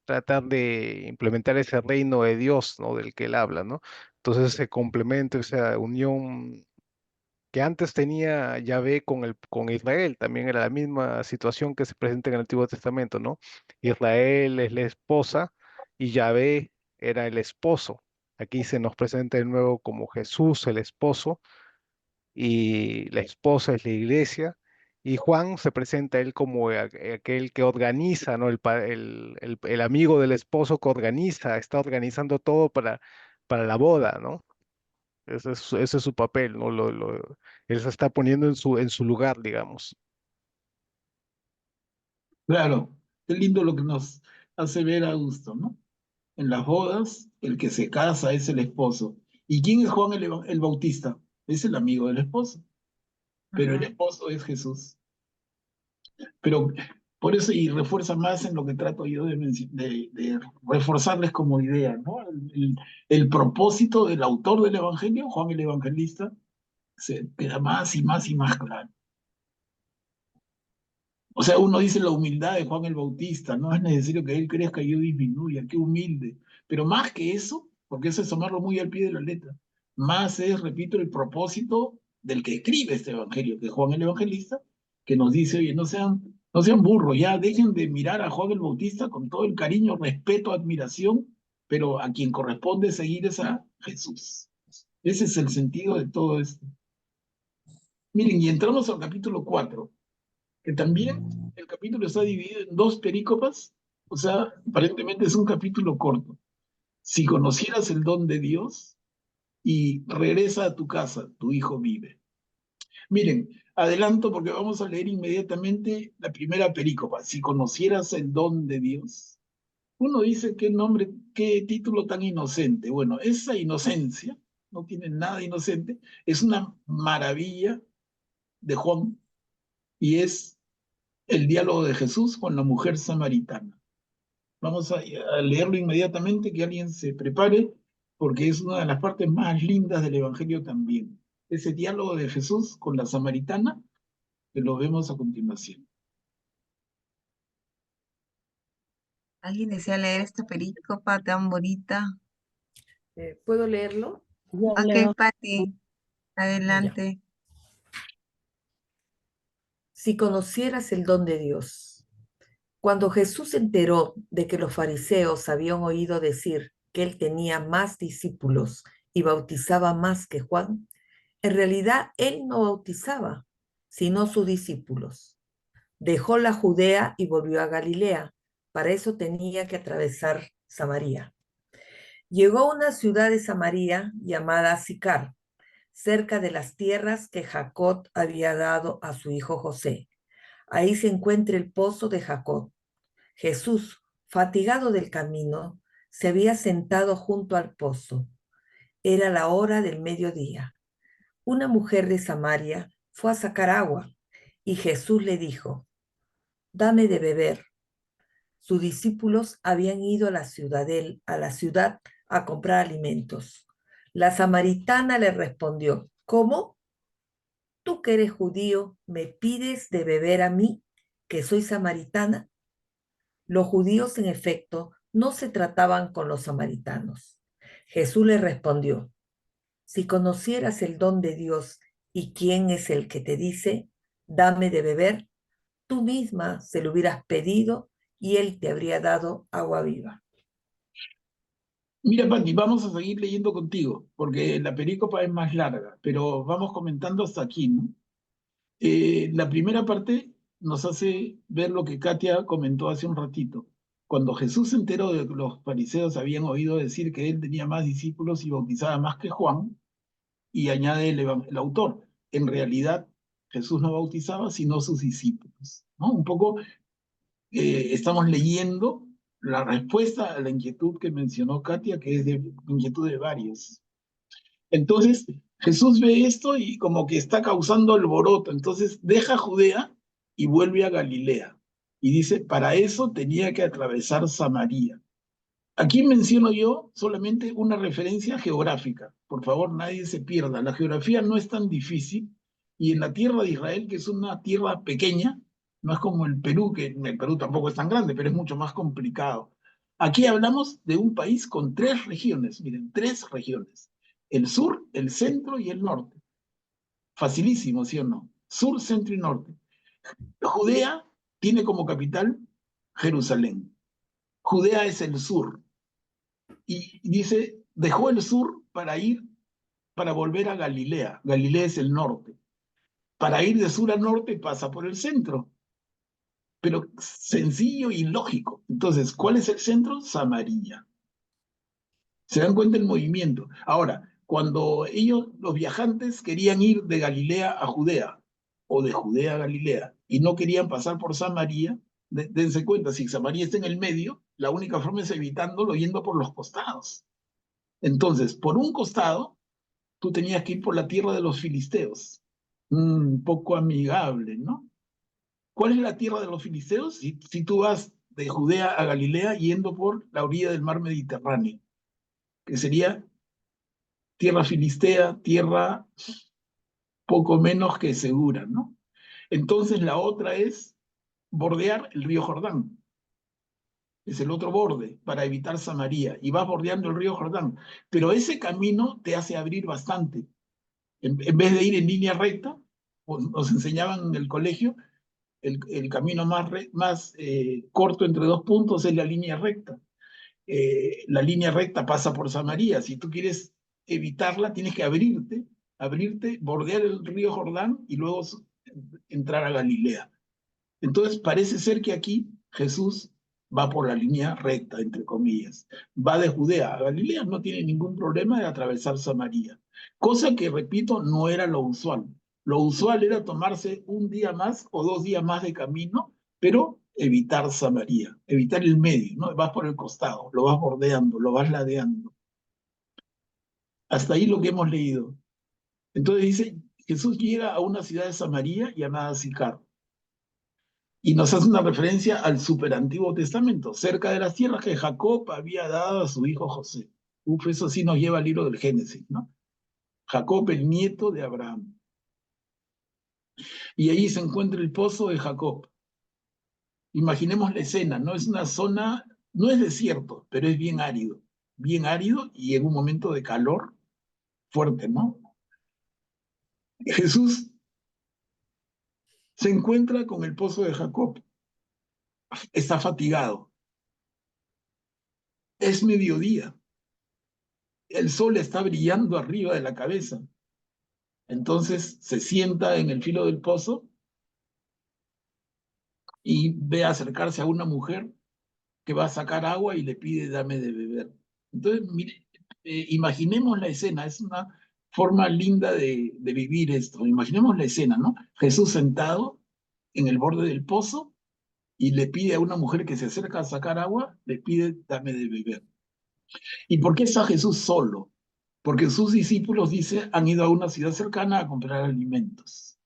Speaker 5: tratar de implementar ese reino de Dios, ¿no? Del que él habla, ¿no? Entonces ese complemento, esa unión que antes tenía Yahvé con Israel. También era la misma situación que se presenta en el Antiguo Testamento, ¿no? Israel es la esposa y Yahvé era el esposo. Aquí se nos presenta de nuevo como Jesús, el esposo, y la esposa es la iglesia. Y Juan se presenta a él como aquel que organiza, ¿no? El amigo del esposo que organiza, está organizando todo para la boda, ¿no? Ese es su papel, ¿no? Él se está poniendo en su lugar, digamos.
Speaker 2: Claro, qué lindo lo que nos hace ver a Augusto, ¿no? En las bodas, el que se casa es el esposo. ¿Y quién es Juan el Bautista? Es el amigo del esposo, pero el
Speaker 1: Ujú.
Speaker 2: esposo es Jesús. Pero por eso, y refuerza más en lo que trato yo de reforzarles como idea, ¿no? El propósito del autor del Evangelio, Juan el Evangelista, se queda más y más y más claro. O sea, uno dice la humildad de Juan el Bautista, no es necesario que él crezca y yo disminuya, qué humilde. Pero más que eso, porque eso es tomarlo muy al pie de la letra, más es, repito, el propósito del que escribe este evangelio, que es Juan el Evangelista, que nos dice, oye, no sean burros, ya dejen de mirar a Juan el Bautista con todo el cariño, respeto, admiración, pero a quien corresponde seguir es a Jesús. Ese es el sentido de todo esto. Miren, y entramos al capítulo 4 que también el capítulo está dividido en dos perícopas, o sea, aparentemente es un capítulo corto. Si conocieras el don de Dios y regresa a tu casa, tu hijo vive. Miren, adelanto porque vamos a leer inmediatamente la primera perícopa. Si conocieras el don de Dios, uno dice qué nombre, qué título tan inocente. Bueno, esa inocencia, no tiene nada de inocente, es una maravilla de Juan y es el diálogo de Jesús con la mujer samaritana. Vamos a leerlo inmediatamente, que alguien se prepare, porque es una de las partes más lindas del Evangelio también. Ese diálogo de Jesús con la samaritana, que lo vemos a continuación.
Speaker 1: ¿Alguien desea leer esta perícopa tan bonita?
Speaker 6: ¿Puedo leerlo?
Speaker 3: Ya
Speaker 1: Ok,
Speaker 3: leo.
Speaker 1: Pati,
Speaker 6: Ya.
Speaker 1: adelante.
Speaker 6: Si conocieras el don de Dios. Cuando Jesús se enteró de que los fariseos habían oído decir que él tenía más discípulos y bautizaba más que Juan, en realidad él no bautizaba, sino sus discípulos. Dejó la Judea y volvió a Galilea. Para eso tenía que atravesar Samaria. Llegó a una ciudad de Samaria llamada Sicar, cerca de las tierras que Jacob había dado a su hijo José. Ahí se encuentra el pozo de Jacob. Jesús, fatigado del camino, se había sentado junto al pozo. Era la hora del mediodía. Una mujer de Samaria fue a sacar agua y Jesús le dijo, dame de beber. Sus discípulos habían ido a la ciudad a comprar alimentos. La samaritana le respondió, ¿cómo? Tú que eres judío, ¿me pides de beber a mí, que soy samaritana? Los judíos, en efecto, no se trataban con los samaritanos. Jesús le respondió, si conocieras el don de Dios y quién es el que te dice, dame de beber, tú misma se lo hubieras pedido y él te habría dado agua viva.
Speaker 2: Mira, Pati, vamos a seguir leyendo contigo, porque la perícopa es más larga, pero vamos comentando hasta aquí, ¿no? La primera parte nos hace ver lo que Katia comentó hace un ratito. Cuando Jesús se enteró de que los fariseos habían oído decir que él tenía más discípulos y bautizaba más que Juan, y añade el autor, en realidad Jesús no bautizaba sino sus discípulos, ¿no? Un poco estamos leyendo la respuesta a la inquietud que mencionó Katia, que es de inquietud de varios. Entonces, Jesús ve esto y como que está causando alboroto. Entonces, deja Judea y vuelve a Galilea. Y dice, para eso tenía que atravesar Samaria. Aquí menciono yo solamente una referencia geográfica. Por favor, nadie se pierda. La geografía no es tan difícil y en la tierra de Israel, que es una tierra pequeña, no es como el Perú, que el Perú tampoco es tan grande, pero es mucho más complicado. Aquí hablamos de un país con tres regiones, miren, tres regiones, el sur, el centro y el norte, Facilísimo, ¿sí o no? Sur, centro y norte. Judea tiene como capital Jerusalén. Judea es el sur. Y dice, dejó el sur para volver a Galilea. Galilea es el norte. Para ir de sur a norte pasa por el centro. Pero sencillo y lógico. Entonces, ¿cuál es el centro? Samaria. ¿Se dan cuenta el movimiento? Ahora, cuando ellos, los viajantes, querían ir de Galilea a Judea, o de Judea a Galilea, y no querían pasar por Samaria, dense cuenta, si Samaria está en el medio, la única forma es evitándolo yendo por los costados. Entonces, por un costado, tú tenías que ir por la tierra de los filisteos. Un poco amigable, ¿no? ¿Cuál es la tierra de los filisteos? Si tú vas de Judea a Galilea yendo por la orilla del mar Mediterráneo, que sería tierra filistea, tierra poco menos que segura, ¿no? Entonces la otra es bordear el río Jordán. Es el otro borde para evitar Samaria. Y vas bordeando el río Jordán. Pero ese camino te hace abrir bastante. En vez de ir en línea recta, nos enseñaban en el colegio, el camino más corto entre dos puntos es la línea recta. La línea recta pasa por Samaria. Si tú quieres evitarla, tienes que abrirte, bordear el río Jordán y luego entrar a Galilea. Entonces parece ser que aquí Jesús va por la línea recta, entre comillas. Va de Judea a Galilea, no tiene ningún problema de atravesar Samaria. Cosa que, repito, no era lo usual. Lo usual era tomarse un día más o 2 días más de camino, pero evitar Samaria, evitar el medio, ¿no? Vas por el costado, lo vas bordeando, lo vas ladeando. Hasta ahí lo que hemos leído. Entonces dice, Jesús llega a una ciudad de Samaria llamada Sicar. Y nos hace una referencia al superantiguo testamento, cerca de las tierras que Jacob había dado a su hijo José. Uf, eso sí nos lleva al libro del Génesis, ¿no? Jacob, el nieto de Abraham. Y ahí se encuentra el pozo de Jacob. Imaginemos la escena, ¿no? Es una zona, no es desierto, pero es bien árido y en un momento de calor fuerte, ¿no? Jesús se encuentra con el pozo de Jacob, está fatigado, es mediodía, el sol está brillando arriba de la cabeza, entonces se sienta en el filo del pozo y ve acercarse a una mujer que va a sacar agua y le pide dame de beber. Entonces, mire, imaginemos la escena, es una forma linda de vivir esto. Imaginemos la escena, ¿no? Jesús sentado en el borde del pozo y le pide a una mujer que se acerca a sacar agua, le pide dame de beber. ¿Y por qué está Jesús solo? Porque sus discípulos, dice, han ido a una ciudad cercana a comprar alimentos.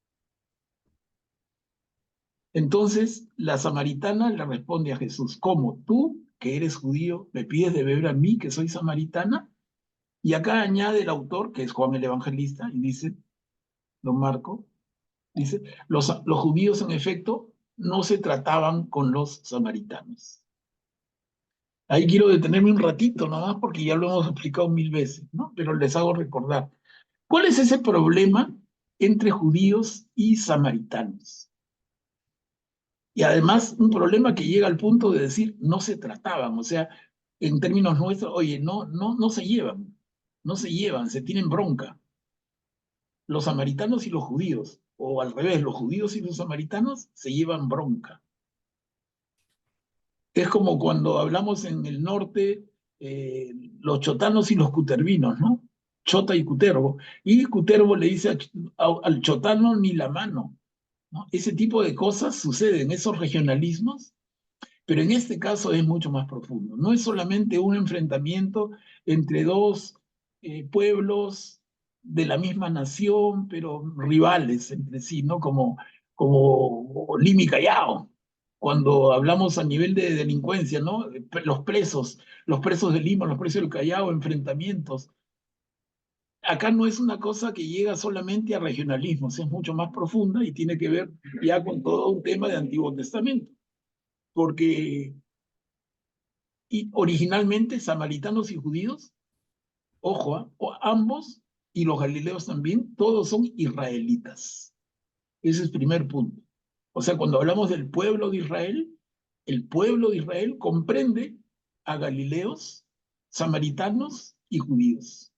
Speaker 2: Entonces la samaritana le responde a Jesús, ¿cómo tú, que eres judío, me pides de beber a mí, que soy samaritana? Y acá añade el autor, que es Juan el Evangelista, y dice, lo marco, dice, los judíos en efecto no se trataban con los samaritanos. Ahí quiero detenerme un ratito nomás porque ya lo hemos explicado 1000 veces, ¿no? Pero les hago recordar. ¿Cuál es ese problema entre judíos y samaritanos? Y además un problema que llega al punto de decir no se trataban, o sea, en términos nuestros, oye, no se llevan, se tienen bronca. Los samaritanos y los judíos, o al revés, los judíos y los samaritanos se llevan bronca. Es como cuando hablamos en el norte, los chotanos y los cutervinos, ¿no? Chota y cutervo. Y cutervo le dice al chotano ni la mano, ¿no? Ese tipo de cosas suceden, esos regionalismos, pero en este caso es mucho más profundo. No es solamente un enfrentamiento entre dos pueblos de la misma nación, pero rivales entre sí, ¿no? Como Lima y Callao. Cuando hablamos a nivel de delincuencia, ¿no? Los presos de Lima, los presos del Callao, enfrentamientos. Acá no es una cosa que llega solamente a regionalismos, es mucho más profunda y tiene que ver ya con todo un tema de Antiguo Testamento. Porque originalmente samaritanos y judíos, ojo, ambos y los galileos también, todos son israelitas. Ese es el primer punto. O sea, cuando hablamos del pueblo de Israel, el pueblo de Israel comprende a galileos, samaritanos y judíos.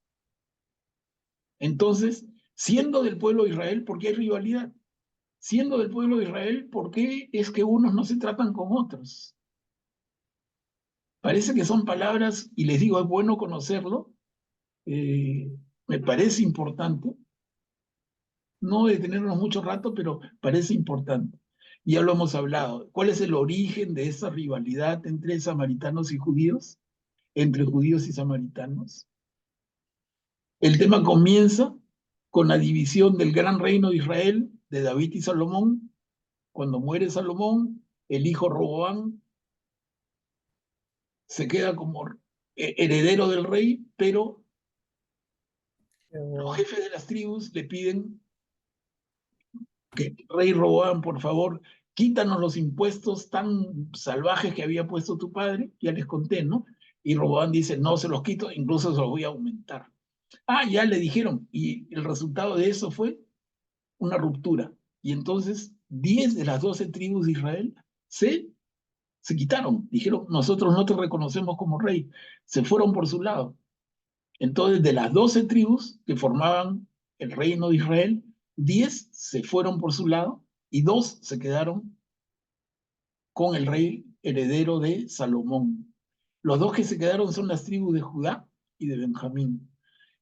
Speaker 2: Entonces, siendo del pueblo de Israel, ¿por qué hay rivalidad? Siendo del pueblo de Israel, ¿por qué es que unos no se tratan con otros? Parece que son palabras, y les digo, es bueno conocerlo, me parece importante, no detenernos mucho rato, pero parece importante. Ya lo hemos hablado. ¿Cuál es el origen de esa rivalidad entre samaritanos y judíos? Entre judíos y samaritanos. El tema comienza con la división del gran reino de Israel, de David y Salomón. Cuando muere Salomón, el hijo Roboam se queda como heredero del rey, pero los jefes de las tribus le piden que rey Roboam, por favor, quítanos los impuestos tan salvajes que había puesto tu padre, ya les conté, ¿no? Y Roboam dice, no se los quito, incluso se los voy a aumentar. Ah, ya le dijeron, y el resultado de eso fue una ruptura. Y entonces 10 de las 12 tribus de Israel se quitaron, dijeron, nosotros no te reconocemos como rey, se fueron por su lado. Entonces, de las 12 tribus que formaban el reino de Israel, 10 se fueron por su lado y 2 se quedaron con el rey heredero de Salomón. Los 2 que se quedaron son las tribus de Judá y de Benjamín.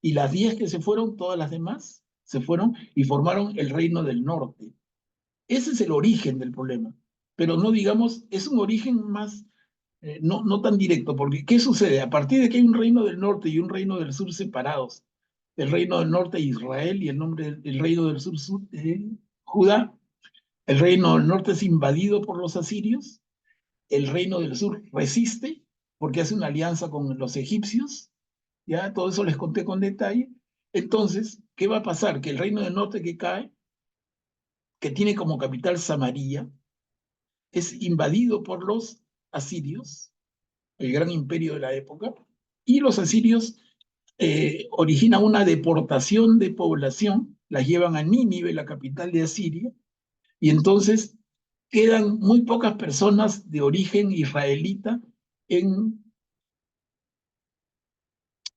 Speaker 2: Y las 10 que se fueron, todas las demás, se fueron y formaron el reino del norte. Ese es el origen del problema. Pero no digamos, es un origen más, no tan directo, porque ¿qué sucede? A partir de que hay un reino del norte y un reino del sur separados, el reino del norte Israel y el reino del sur, Judá, el reino del norte es invadido por los asirios, el reino del sur resiste porque hace una alianza con los egipcios, ya todo eso les conté con detalle. Entonces, ¿qué va a pasar? Que el reino del norte que cae, que tiene como capital Samaria, es invadido por los asirios, el gran imperio de la época, y los asirios originan una deportación de población, las llevan a Nínive, la capital de Asiria, y entonces quedan muy pocas personas de origen israelita en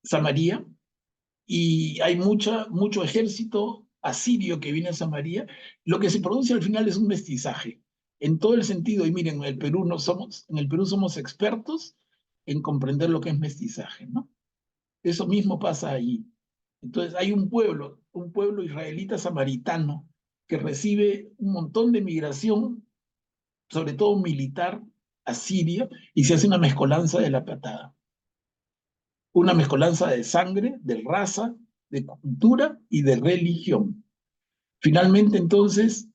Speaker 2: Samaria, y hay mucho ejército asirio que viene a Samaria. Lo que se produce al final es un mestizaje, en todo el sentido, y miren, en el Perú somos expertos en comprender lo que es mestizaje, ¿no? Eso mismo pasa allí. Entonces hay un pueblo israelita samaritano que recibe un montón de migración, sobre todo militar, a Siria, y se hace una mezcolanza de la patada. Una mezcolanza de sangre, de raza, de cultura y de religión. Finalmente, entonces,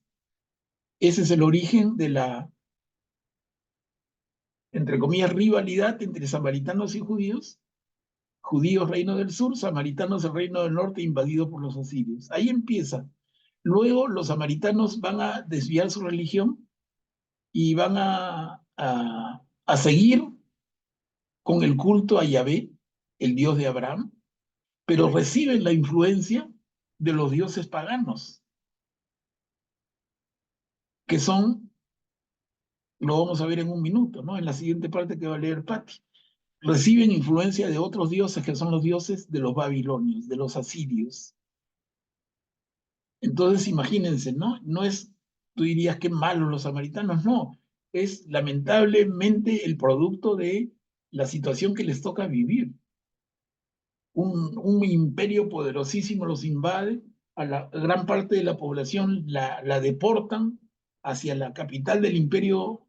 Speaker 2: ese es el origen de la, entre comillas, rivalidad entre samaritanos y judíos. Judíos, reino del sur, samaritanos, el reino del norte, invadido por los asirios. Ahí empieza. Luego los samaritanos van a desviar su religión y van a seguir con el culto a Yahvé, el Dios de Abraham, pero reciben la influencia de los dioses paganos, que son, lo vamos a ver en un minuto, ¿no? En la siguiente parte que va a leer Patti. Reciben influencia de otros dioses que son los dioses de los babilonios, de los asirios. Entonces, imagínense, ¿no? No es, tú dirías que malos los samaritanos, no. Es lamentablemente el producto de la situación que les toca vivir. Un imperio poderosísimo los invade, a la gran parte de la población la deportan hacia la capital del imperio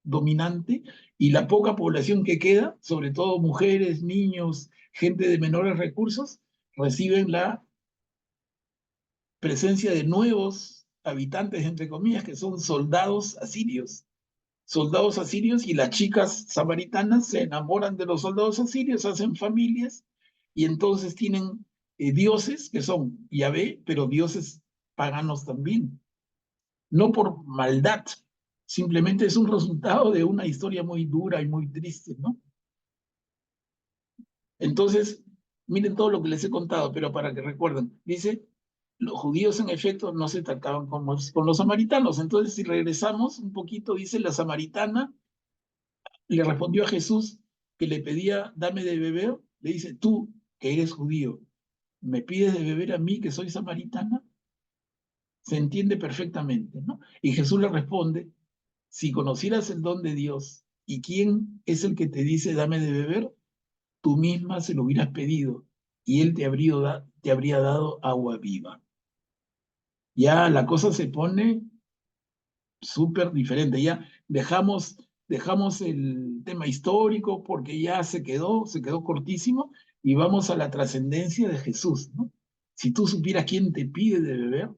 Speaker 2: dominante, y la poca población que queda, sobre todo mujeres, niños, gente de menores recursos, reciben la presencia de nuevos habitantes, entre comillas, que son soldados asirios. Soldados asirios, y las chicas samaritanas se enamoran de los soldados asirios, hacen familias, y entonces tienen dioses que son Yahvé, pero dioses paganos también. No por maldad, simplemente es un resultado de una historia muy dura y muy triste, ¿no? Entonces, Miren todo lo que les he contado, pero para que recuerden, dice, los judíos en efecto no se trataban con los samaritanos. Entonces, si regresamos un poquito, dice, la samaritana le respondió a Jesús que le pedía, dame de beber, le dice, tú, que eres judío, ¿me pides de beber a mí que soy samaritana? Se entiende perfectamente, ¿no? Y Jesús le responde, si conocieras el don de Dios y quién es el que te dice, dame de beber, tú misma se lo hubieras pedido y él te habría dado agua viva. Ya la cosa se pone súper diferente, ya dejamos el tema histórico porque ya se quedó cortísimo y vamos a la trascendencia de Jesús, ¿no? Si tú supieras quién te pide de beber,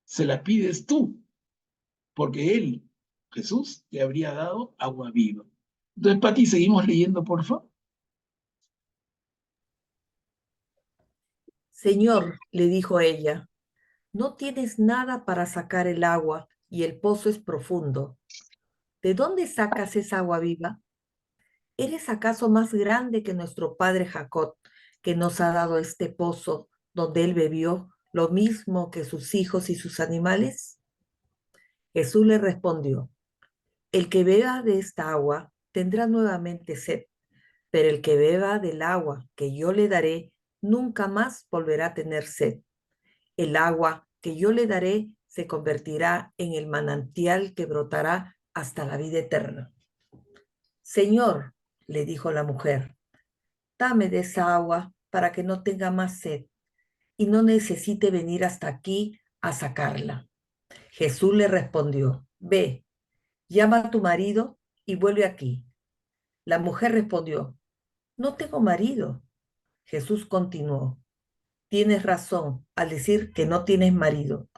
Speaker 2: se la pides tú, porque él, Jesús, te habría dado agua viva. Entonces, Pati, seguimos leyendo, por favor.
Speaker 6: Señor, le dijo ella, no tienes nada para sacar el agua y el pozo es profundo. ¿De dónde sacas esa agua viva? ¿Eres acaso más grande que nuestro padre Jacob, que nos ha dado este pozo donde él bebió lo mismo que sus hijos y sus animales? Jesús le respondió, el que beba de esta agua tendrá nuevamente sed, pero el que beba del agua que yo le daré nunca más volverá a tener sed. El agua que yo le daré se convertirá en el manantial que brotará hasta la vida eterna. Señor, le dijo la mujer, dame de esa agua para que no tenga más sed y no necesite venir hasta aquí a sacarla. Jesús le respondió, ve, llama a tu marido y vuelve aquí. La mujer respondió, no tengo marido. Jesús continuó, tienes razón al decir que no tienes marido,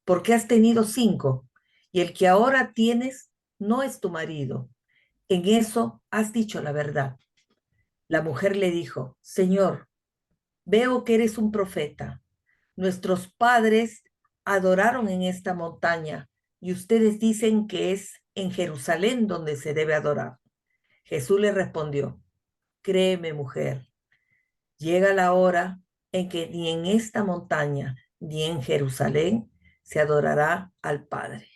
Speaker 6: porque has tenido 5 y el que ahora tienes no es tu marido. En eso has dicho la verdad. La mujer le dijo, Señor, veo que eres un profeta. Nuestros padres adoraron en esta montaña y ustedes dicen que es en Jerusalén donde se debe adorar. Jesús le respondió, créeme, mujer, llega la hora en que ni en esta montaña ni en Jerusalén se adorará al Padre.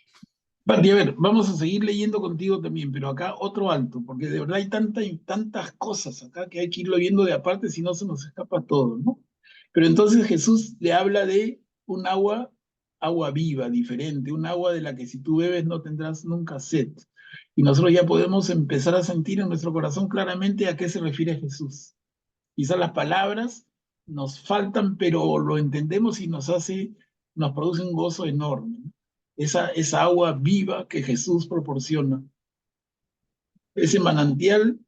Speaker 2: Pati, a ver, vamos a seguir leyendo contigo también, pero acá otro alto, porque de verdad hay tantas cosas acá que hay que irlo viendo de aparte, si no se nos escapa todo, ¿no? Pero entonces Jesús le habla de un agua viva, diferente, un agua de la que si tú bebes no tendrás nunca sed. Y nosotros ya podemos empezar a sentir en nuestro corazón claramente a qué se refiere Jesús. Quizás las palabras nos faltan, pero lo entendemos y nos produce un gozo enorme, ¿no? Esa agua viva que Jesús proporciona, ese manantial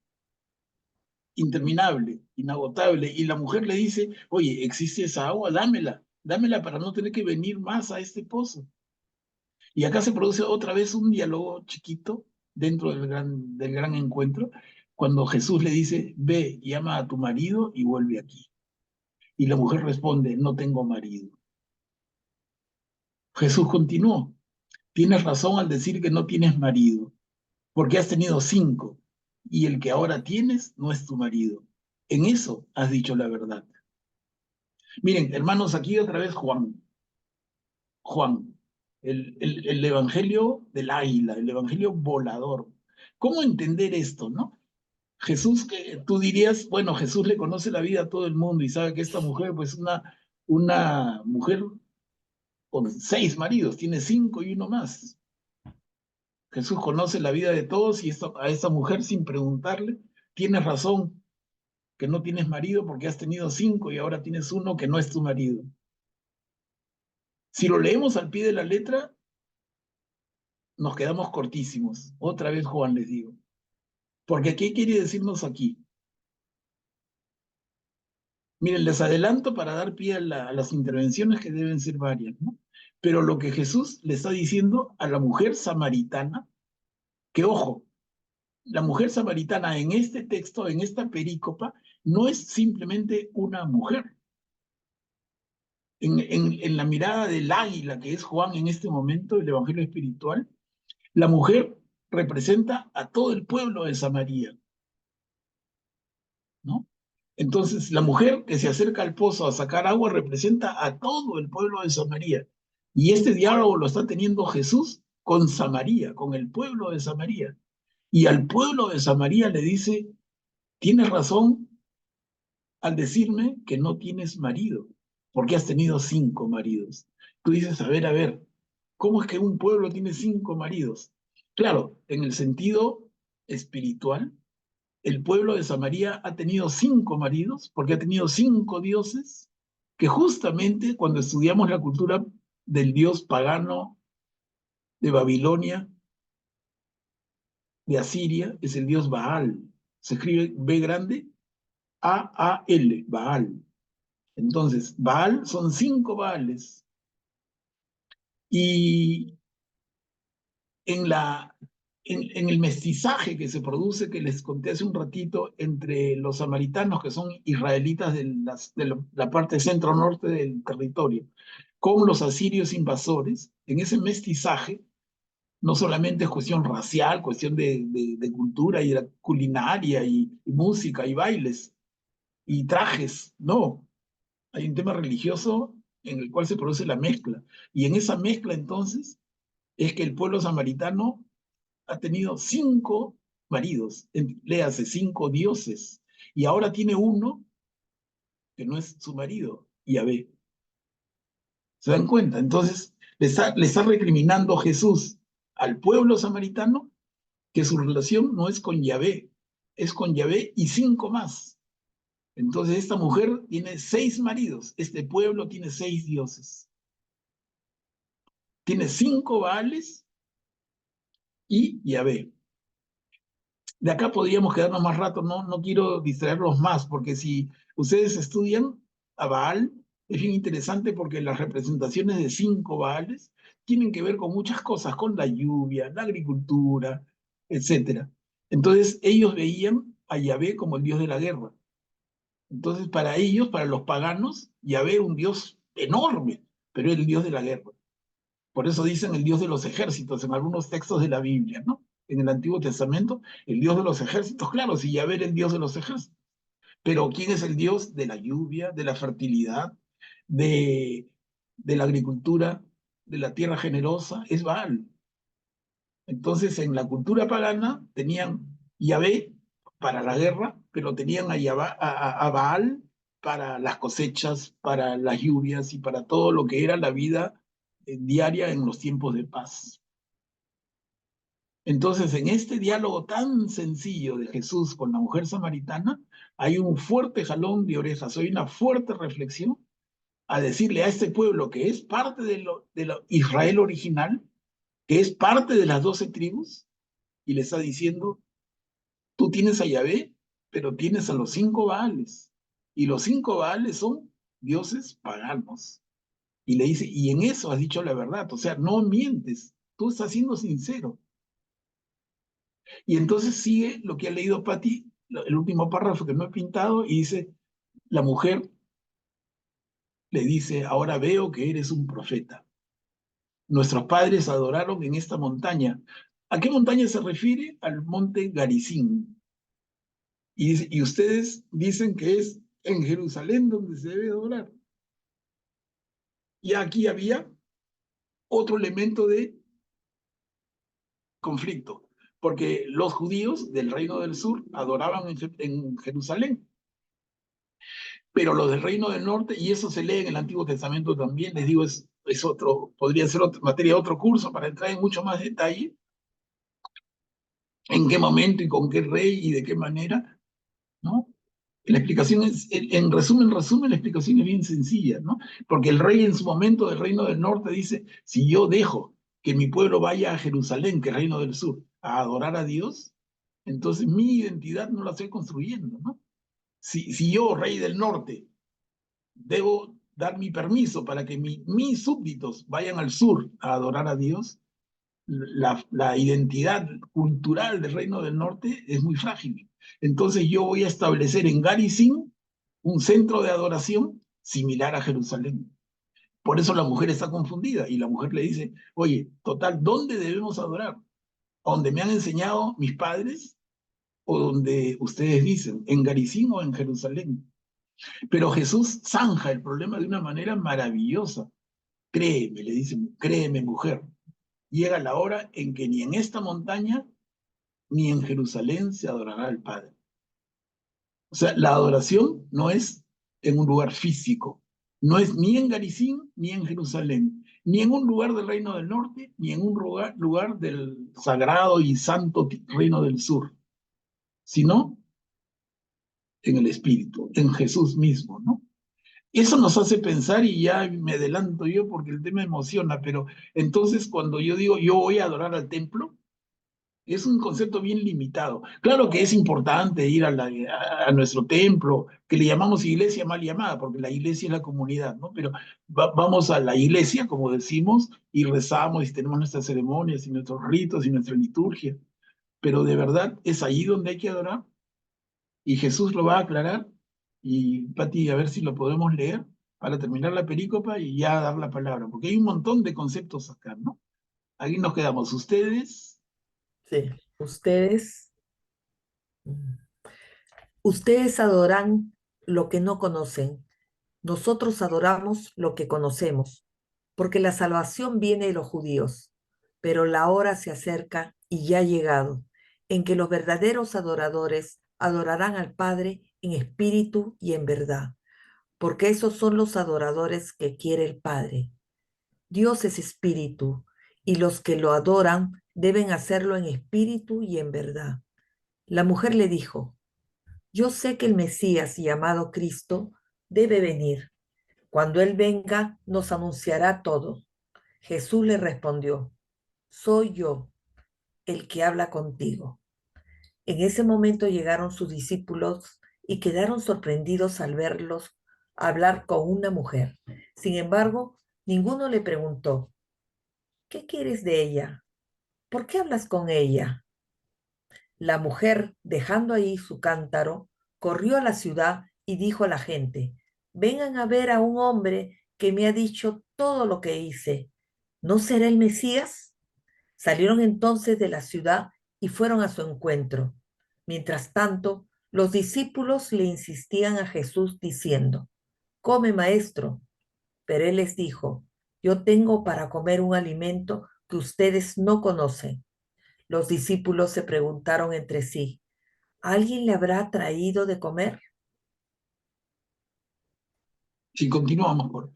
Speaker 2: interminable, inagotable. Y la mujer le dice, oye, ¿existe esa agua? Dámela para no tener que venir más a este pozo. Y acá se produce otra vez un diálogo chiquito dentro del gran encuentro, cuando Jesús le dice, ve, llama a tu marido y vuelve aquí. Y la mujer responde, no tengo marido. Jesús continuó, tienes razón al decir que no tienes marido, porque has tenido 5, y el que ahora tienes no es tu marido. En eso has dicho la verdad. Miren, hermanos, aquí otra vez Juan, el evangelio del águila, el evangelio volador. ¿Cómo entender esto, no? Jesús, que tú dirías, bueno, Jesús le conoce la vida a todo el mundo y sabe que esta mujer, pues una mujer con 6 maridos, tiene 5 y uno más. Jesús conoce la vida de todos y a esta mujer sin preguntarle, tienes razón que no tienes marido porque has tenido 5 y ahora tienes uno que no es tu marido. Si lo leemos al pie de la letra, nos quedamos cortísimos. Otra vez Juan les digo. Porque ¿qué quiere decirnos aquí? Miren, les adelanto para dar pie a las intervenciones que deben ser varias, ¿no? Pero lo que Jesús le está diciendo a la mujer samaritana, que ojo, la mujer samaritana en este texto, en esta perícopa, no es simplemente una mujer. En la mirada del águila que es Juan en este momento, el Evangelio espiritual, la mujer representa a todo el pueblo de Samaria, ¿no? Entonces, la mujer que se acerca al pozo a sacar agua representa a todo el pueblo de Samaria. Y este diálogo lo está teniendo Jesús con Samaria, con el pueblo de Samaria. Y al pueblo de Samaria le dice, tienes razón al decirme que no tienes marido, porque has tenido 5 maridos. Tú dices, a ver, ¿cómo es que un pueblo tiene 5 maridos? Claro, en el sentido espiritual, el pueblo de Samaria ha tenido 5 maridos, porque ha tenido 5 dioses, que justamente cuando estudiamos la cultura del dios pagano de Babilonia, de Asiria, es el dios Baal. Se escribe B grande, A-A-L, Baal. Entonces, Baal son 5 Baales. Y en, en el mestizaje que se produce, que les conté hace un ratito, entre los samaritanos, que son israelitas de la parte centro-norte del territorio, con los asirios invasores, en ese mestizaje, no solamente es cuestión racial, cuestión de cultura y de culinaria y música y bailes y trajes, no. Hay un tema religioso en el cual se produce la mezcla. Y en esa mezcla, entonces, es que el pueblo samaritano ha tenido 5 maridos, léase 5 dioses, y ahora tiene uno que no es su marido, Yahvé. ¿Se dan cuenta? Entonces, le está recriminando Jesús al pueblo samaritano que su relación no es con Yahvé, es con Yahvé y 5 más. Entonces, esta mujer tiene 6 maridos, este pueblo tiene 6 dioses. Tiene 5 Baales y Yahvé. De acá podríamos quedarnos más rato, no quiero distraerlos más, porque si ustedes estudian a Baal, es bien interesante porque las representaciones de 5 Baales tienen que ver con muchas cosas, con la lluvia, la agricultura, etc. Entonces ellos veían a Yahvé como el dios de la guerra. Entonces para ellos, para los paganos, Yahvé era un dios enorme, pero era el dios de la guerra. Por eso dicen el Dios de los ejércitos en algunos textos de la Biblia, ¿no? En el Antiguo Testamento, el Dios de los ejércitos, claro, si Yahvé era el Dios de los ejércitos. Pero ¿quién es el Dios de la lluvia, de la fertilidad, de, de la agricultura, de la tierra generosa? Es Baal. Entonces, en la cultura pagana tenían Yahvé para la guerra, pero tenían a Baal para las cosechas, para las lluvias y para todo lo que era la vida diaria en los tiempos de paz. Entonces, en este diálogo tan sencillo de Jesús con la mujer samaritana, hay un fuerte jalón de orejas, hay una fuerte reflexión a decirle a este pueblo que es parte de lo Israel original, que es parte de las 12 tribus, y le está diciendo, tú tienes a Yahvé, pero tienes a los 5 Baales, y los 5 Baales son dioses paganos. Y le dice, y en eso has dicho la verdad, o sea, no mientes, tú estás siendo sincero. Y entonces sigue lo que ha leído Patti, el último párrafo que no he pintado, y dice, la mujer le dice, ahora veo que eres un profeta. Nuestros padres adoraron en esta montaña. ¿A qué montaña se refiere? Al monte Garizim. Y dice, y ustedes dicen que es en Jerusalén donde se debe adorar. Y aquí había otro elemento de conflicto, porque los judíos del reino del sur adoraban en Jerusalén, pero los del reino del norte, y eso se lee en el Antiguo Testamento también, les digo, es otro, podría ser otra materia de otro curso para entrar en mucho más detalle, en qué momento y con qué rey y de qué manera, ¿no? La explicación es, en resumen, la explicación es bien sencilla, ¿no? Porque el rey en su momento del reino del norte dice, si yo dejo que mi pueblo vaya a Jerusalén, que es el reino del sur, a adorar a Dios, entonces mi identidad no la estoy construyendo, ¿no? Si yo, rey del norte, debo dar mi permiso para que mis súbditos vayan al sur a adorar a Dios, la identidad cultural del reino del norte es muy frágil. Entonces yo voy a establecer en Garizim un centro de adoración similar a Jerusalén. Por eso la mujer está confundida y la mujer le dice, oye, total, ¿dónde debemos adorar? ¿Donde me han enseñado mis padres o donde ustedes dicen, en Garizim o en Jerusalén? Pero Jesús zanja el problema de una manera maravillosa. Créeme, le dice, créeme, mujer, llega la hora en que ni en esta montaña ni en Jerusalén se adorará al Padre. O sea, la adoración no es en un lugar físico, no es ni en Garicín ni en Jerusalén, ni en un lugar del Reino del Norte, ni en un lugar del sagrado y santo Reino del Sur, sino en el Espíritu, en Jesús mismo, ¿no? Eso nos hace pensar, y ya me adelanto yo porque el tema emociona, pero entonces cuando yo digo yo voy a adorar al templo, es un concepto bien limitado. Claro que es importante ir a nuestro templo, que le llamamos iglesia mal llamada, porque la iglesia es la comunidad, ¿no? Pero vamos a la iglesia, como decimos, y rezamos y tenemos nuestras ceremonias y nuestros ritos y nuestra liturgia. Pero de verdad es ahí donde hay que adorar, y Jesús lo va a aclarar. Y Pati, a ver si lo podemos leer para terminar la perícopa y ya dar la palabra, porque hay un montón de conceptos acá, ¿no? Ahí nos quedamos. Ustedes.
Speaker 6: Sí, ustedes adoran lo que no conocen. Nosotros adoramos lo que conocemos, porque la salvación viene de los judíos. Pero la hora se acerca y ya ha llegado, en que los verdaderos adoradores adorarán al Padre en espíritu y en verdad, porque esos son los adoradores que quiere el Padre. Dios es espíritu, y los que lo adoran deben hacerlo en espíritu y en verdad. La mujer le dijo: yo sé que el Mesías, llamado Cristo, debe venir. Cuando Él venga, nos anunciará todo. Jesús le respondió: soy yo el que habla contigo. En ese momento llegaron sus discípulos y quedaron sorprendidos al verlos hablar con una mujer. Sin embargo, ninguno le preguntó: ¿qué quieres de ella? ¿Por qué hablas con ella? La mujer, dejando ahí su cántaro, corrió a la ciudad y dijo a la gente: vengan a ver a un hombre que me ha dicho todo lo que hice. ¿No será el Mesías? Salieron entonces de la ciudad y fueron a su encuentro. Mientras tanto, los discípulos le insistían a Jesús diciendo: come, maestro. Pero él les dijo: yo tengo para comer un alimento que ustedes no conocen. Los discípulos se preguntaron entre sí: ¿alguien le habrá traído de comer?
Speaker 2: Si continuamos por.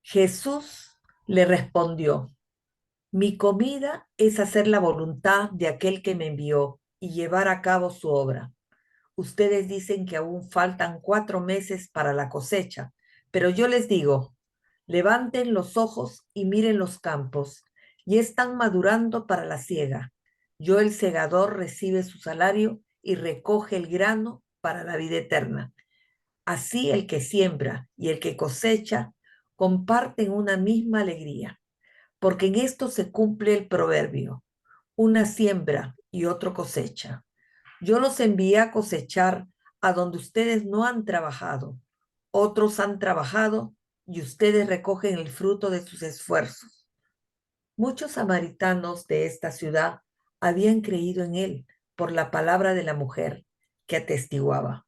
Speaker 6: Jesús le respondió: mi comida es hacer la voluntad de aquel que me envió y llevar a cabo su obra. Ustedes dicen que aún faltan 4 meses para la cosecha, pero yo les digo: levanten los ojos y miren los campos, y están madurando para la siega. Yo, el segador, recibe su salario y recoge el grano para la vida eterna. Así el que siembra y el que cosecha comparten una misma alegría, porque en esto se cumple el proverbio: una siembra y otro cosecha. Yo los envié a cosechar a donde ustedes no han trabajado. Otros han trabajado y ustedes recogen el fruto de sus esfuerzos. Muchos samaritanos de esta ciudad habían creído en él por la palabra de la mujer que atestiguaba: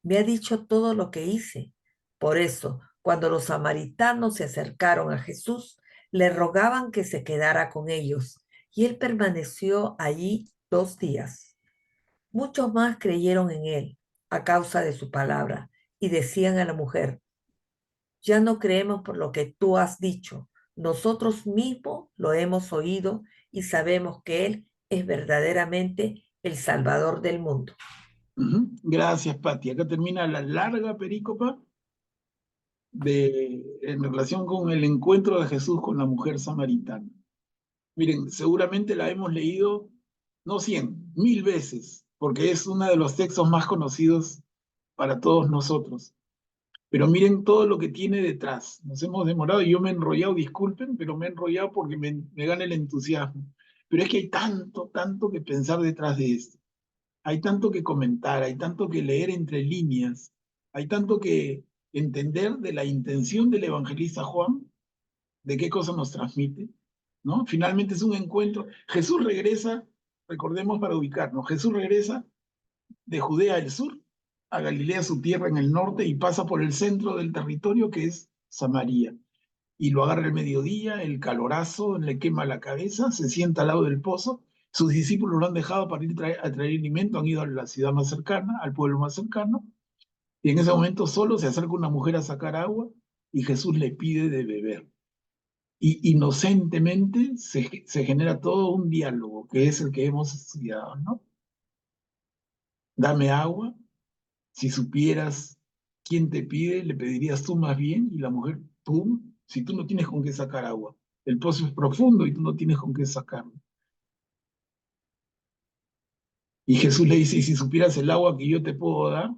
Speaker 6: me ha dicho todo lo que hice. Por eso, cuando los samaritanos se acercaron a Jesús, le rogaban que se quedara con ellos, y él permaneció allí 2 días. Muchos más creyeron en él a causa de su palabra, y decían a la mujer: ya no creemos por lo que tú has dicho. Nosotros mismos lo hemos oído y sabemos que él es verdaderamente el Salvador del mundo.
Speaker 2: Gracias, Pati. Acá termina la larga perícopa en relación con el encuentro de Jesús con la mujer samaritana. Miren, seguramente la hemos leído, no 100, 1000 veces, porque es uno de los textos más conocidos para todos nosotros. Pero miren todo lo que tiene detrás. Nos hemos demorado y yo me he enrollado, disculpen, pero me he enrollado porque me gana el entusiasmo. Pero es que hay tanto, tanto que pensar detrás de esto. Hay tanto que comentar, hay tanto que leer entre líneas, hay tanto que entender de la intención del evangelista Juan, de qué cosa nos transmite, ¿no? Finalmente es un encuentro. Jesús regresa, recordemos para ubicarnos, Jesús regresa de Judea del sur a Galilea, su tierra en el norte, y pasa por el centro del territorio que es Samaria. Y lo agarra el mediodía, el calorazo le quema la cabeza, se sienta al lado del pozo. Sus discípulos lo han dejado para ir a traer alimento, han ido a la ciudad más cercana, al pueblo más cercano, y en ese momento solo se acerca una mujer a sacar agua y Jesús le pide de beber. Y inocentemente se genera todo un diálogo, que es el que hemos estudiado, ¿no? Dame agua, si supieras quién te pide, le pedirías tú más bien, y la mujer, tú, si tú no tienes con qué sacar agua. El pozo es profundo y tú no tienes con qué sacarlo. Y Jesús le dice, y si supieras el agua que yo te puedo dar,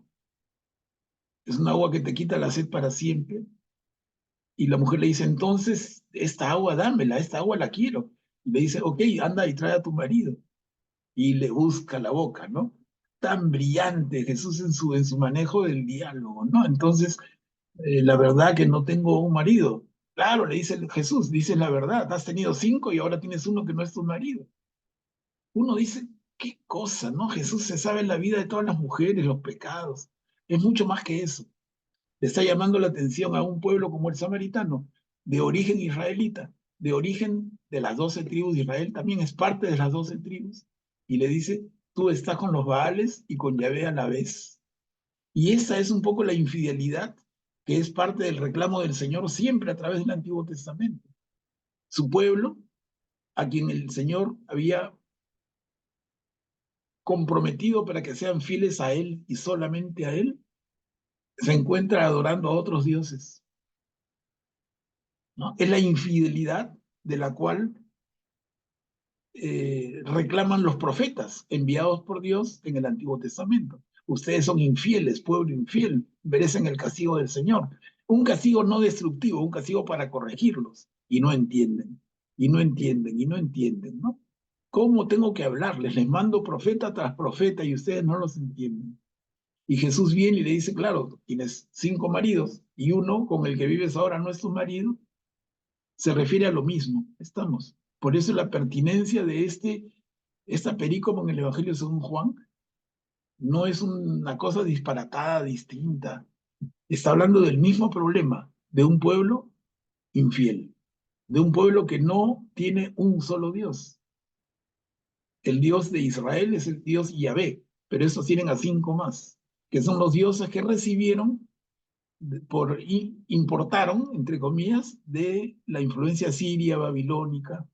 Speaker 2: es un agua que te quita la sed para siempre. Y la mujer le dice, entonces, esta agua dámela, esta agua la quiero. Y le dice, ok, anda y trae a tu marido. Y le busca la boca, ¿no? Tan brillante Jesús en su manejo del diálogo, ¿no? Entonces, la verdad que no tengo un marido. Claro, le dice Jesús, dice la verdad, has tenido 5 y ahora tienes uno que no es tu marido. Uno dice, qué cosa, ¿no? Jesús se sabe la vida de todas las mujeres, los pecados. Es mucho más que eso. Le está llamando la atención a un pueblo como el samaritano, de origen israelita, de origen de las 12 tribus de Israel, también es parte de las 12 tribus, y le dice, tú estás con los Baales y con Yahvé a la vez. Y esa es un poco la infidelidad que es parte del reclamo del Señor siempre a través del Antiguo Testamento. Su pueblo, a quien el Señor había comprometido para que sean fieles a Él y solamente a Él, se encuentra adorando a otros dioses, ¿no? Es la infidelidad de la cual reclaman los profetas enviados por Dios en el Antiguo Testamento. Ustedes son infieles, pueblo infiel, merecen el castigo del Señor. Un castigo no destructivo, un castigo para corregirlos. Y no entienden, y no entienden, y no entienden, ¿no? ¿Cómo tengo que hablarles? Les mando profeta tras profeta y ustedes no los entienden. Y Jesús viene y le dice, claro, tienes 5 maridos y uno con el que vives ahora no es tu marido, se refiere a lo mismo. Estamos. Por eso la pertinencia de esta perícopa en el Evangelio según Juan no es una cosa disparatada, distinta. Está hablando del mismo problema, de un pueblo infiel, de un pueblo que no tiene un solo Dios. El Dios de Israel es el Dios Yahvé, pero estos tienen a 5 más, que son los dioses que recibieron importaron, entre comillas, de la influencia siria, babilónica.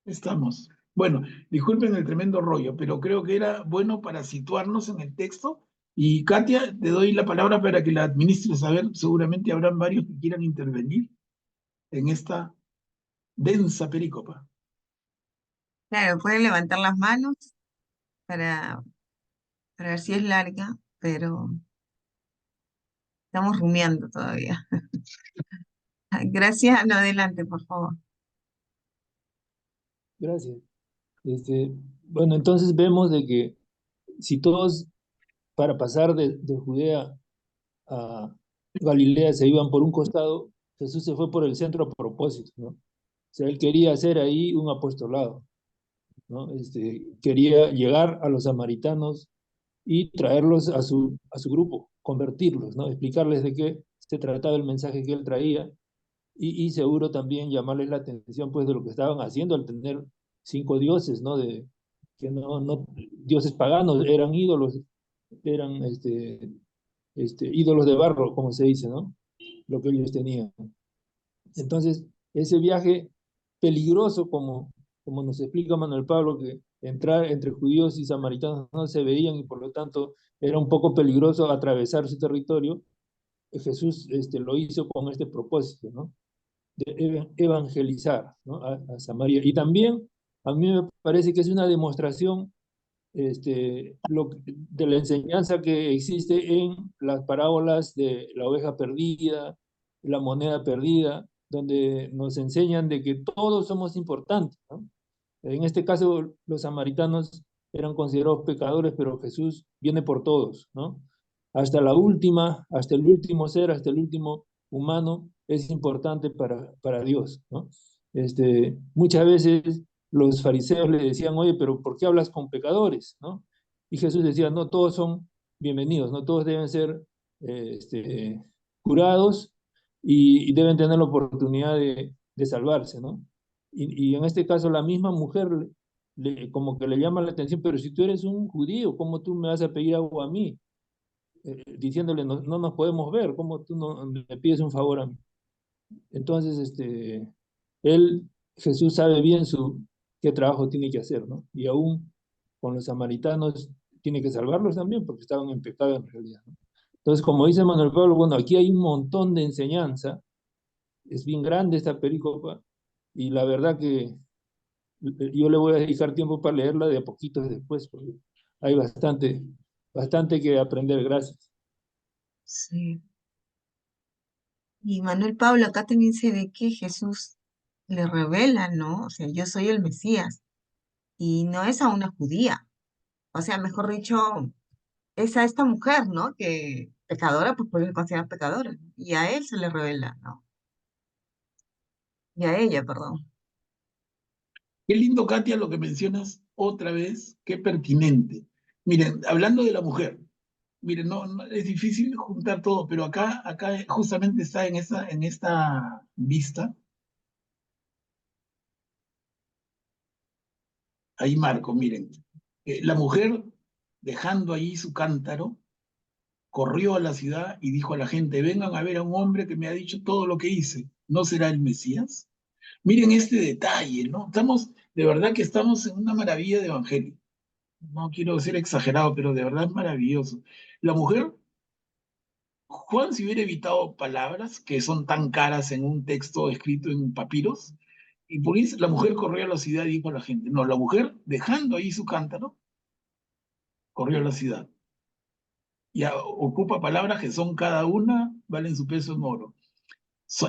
Speaker 2: Estamos. Bueno, disculpen el tremendo rollo, pero creo que era bueno para situarnos en el texto. Y Katia, te doy la palabra para que la administres. A ver, seguramente habrán varios que quieran intervenir en esta densa perícopa.
Speaker 1: Claro, pueden levantar las manos para, para ver si es larga, pero estamos rumiando todavía. Gracias. No, adelante, por favor.
Speaker 3: Gracias. Bueno, entonces vemos de que si todos para pasar de Judea a Galilea se iban por un costado, Jesús se fue por el centro a propósito, ¿no? O sea, él quería hacer ahí un apostolado, ¿no? Quería llegar a los samaritanos y traerlos a su grupo, convertirlos, ¿no? Explicarles de qué se trataba el mensaje que él traía y seguro también llamarles la atención pues de lo que estaban haciendo al tener 5 dioses, ¿no? Que no dioses paganos, eran ídolos, eran ídolos de barro, como se dice, ¿no? Lo que ellos tenían. Entonces, ese viaje peligroso, como nos explica Manuel Pablo, que entrar entre judíos y samaritanos no se veían y por lo tanto era un poco peligroso atravesar su territorio, Jesús lo hizo con este propósito, ¿no? De evangelizar, ¿no? A Samaria. Y también a mí me parece que es una demostración de la enseñanza que existe en las parábolas de la oveja perdida, la moneda perdida, donde nos enseñan de que todos somos importantes, ¿no? En este caso, los samaritanos eran considerados pecadores, pero Jesús viene por todos, ¿no? Hasta la última, hasta el último ser, hasta el último humano es importante para Dios, ¿no? Muchas veces los fariseos le decían, oye, pero ¿por qué hablas con pecadores, no? Y Jesús decía, no todos son bienvenidos, no todos deben ser curados y deben tener la oportunidad de salvarse, ¿no? Y en este caso la misma mujer como que le llama la atención, pero si tú eres un judío, ¿cómo tú me vas a pedir algo a mí? Diciéndole, no, no nos podemos ver, ¿cómo tú no me pides un favor a mí? Entonces, él, Jesús sabe bien qué trabajo tiene que hacer, ¿no? Y aún con los samaritanos tiene que salvarlos también porque estaban en pecado en realidad, ¿no? Entonces, como dice Manuel Pablo, bueno, aquí hay un montón de enseñanza, es bien grande esta perícopa, y la verdad que yo le voy a dedicar tiempo para leerla de a poquitos después, porque hay bastante que aprender, gracias.
Speaker 1: Sí. Y Manuel Pablo, acá también se ve que Jesús le revela, ¿no? O sea, yo soy el Mesías y no es a una judía. O sea, mejor dicho, es a esta mujer, ¿no? Que pecadora, pues porque se considera pecadora, ¿no? Y a él se le revela, ¿no? Y a ella, perdón.
Speaker 2: Qué lindo, Katia, lo que mencionas otra vez, qué pertinente. Miren, hablando de la mujer, miren, es difícil juntar todo, pero acá justamente está en esta vista, ahí marco, miren, la mujer dejando ahí su cántaro, corrió a la ciudad y dijo a la gente, vengan a ver a un hombre que me ha dicho todo lo que hice, ¿no será el Mesías? Miren este detalle, ¿no? De verdad que estamos en una maravilla de evangelio. No quiero ser exagerado, pero de verdad es maravilloso. La mujer, Juan, si hubiera evitado palabras que son tan caras en un texto escrito en papiros, y por eso la mujer corrió a la ciudad y dijo a la gente, no, la mujer, dejando ahí su cántaro, corrió a la ciudad. Y ocupa palabras que son cada una, valen su peso en oro.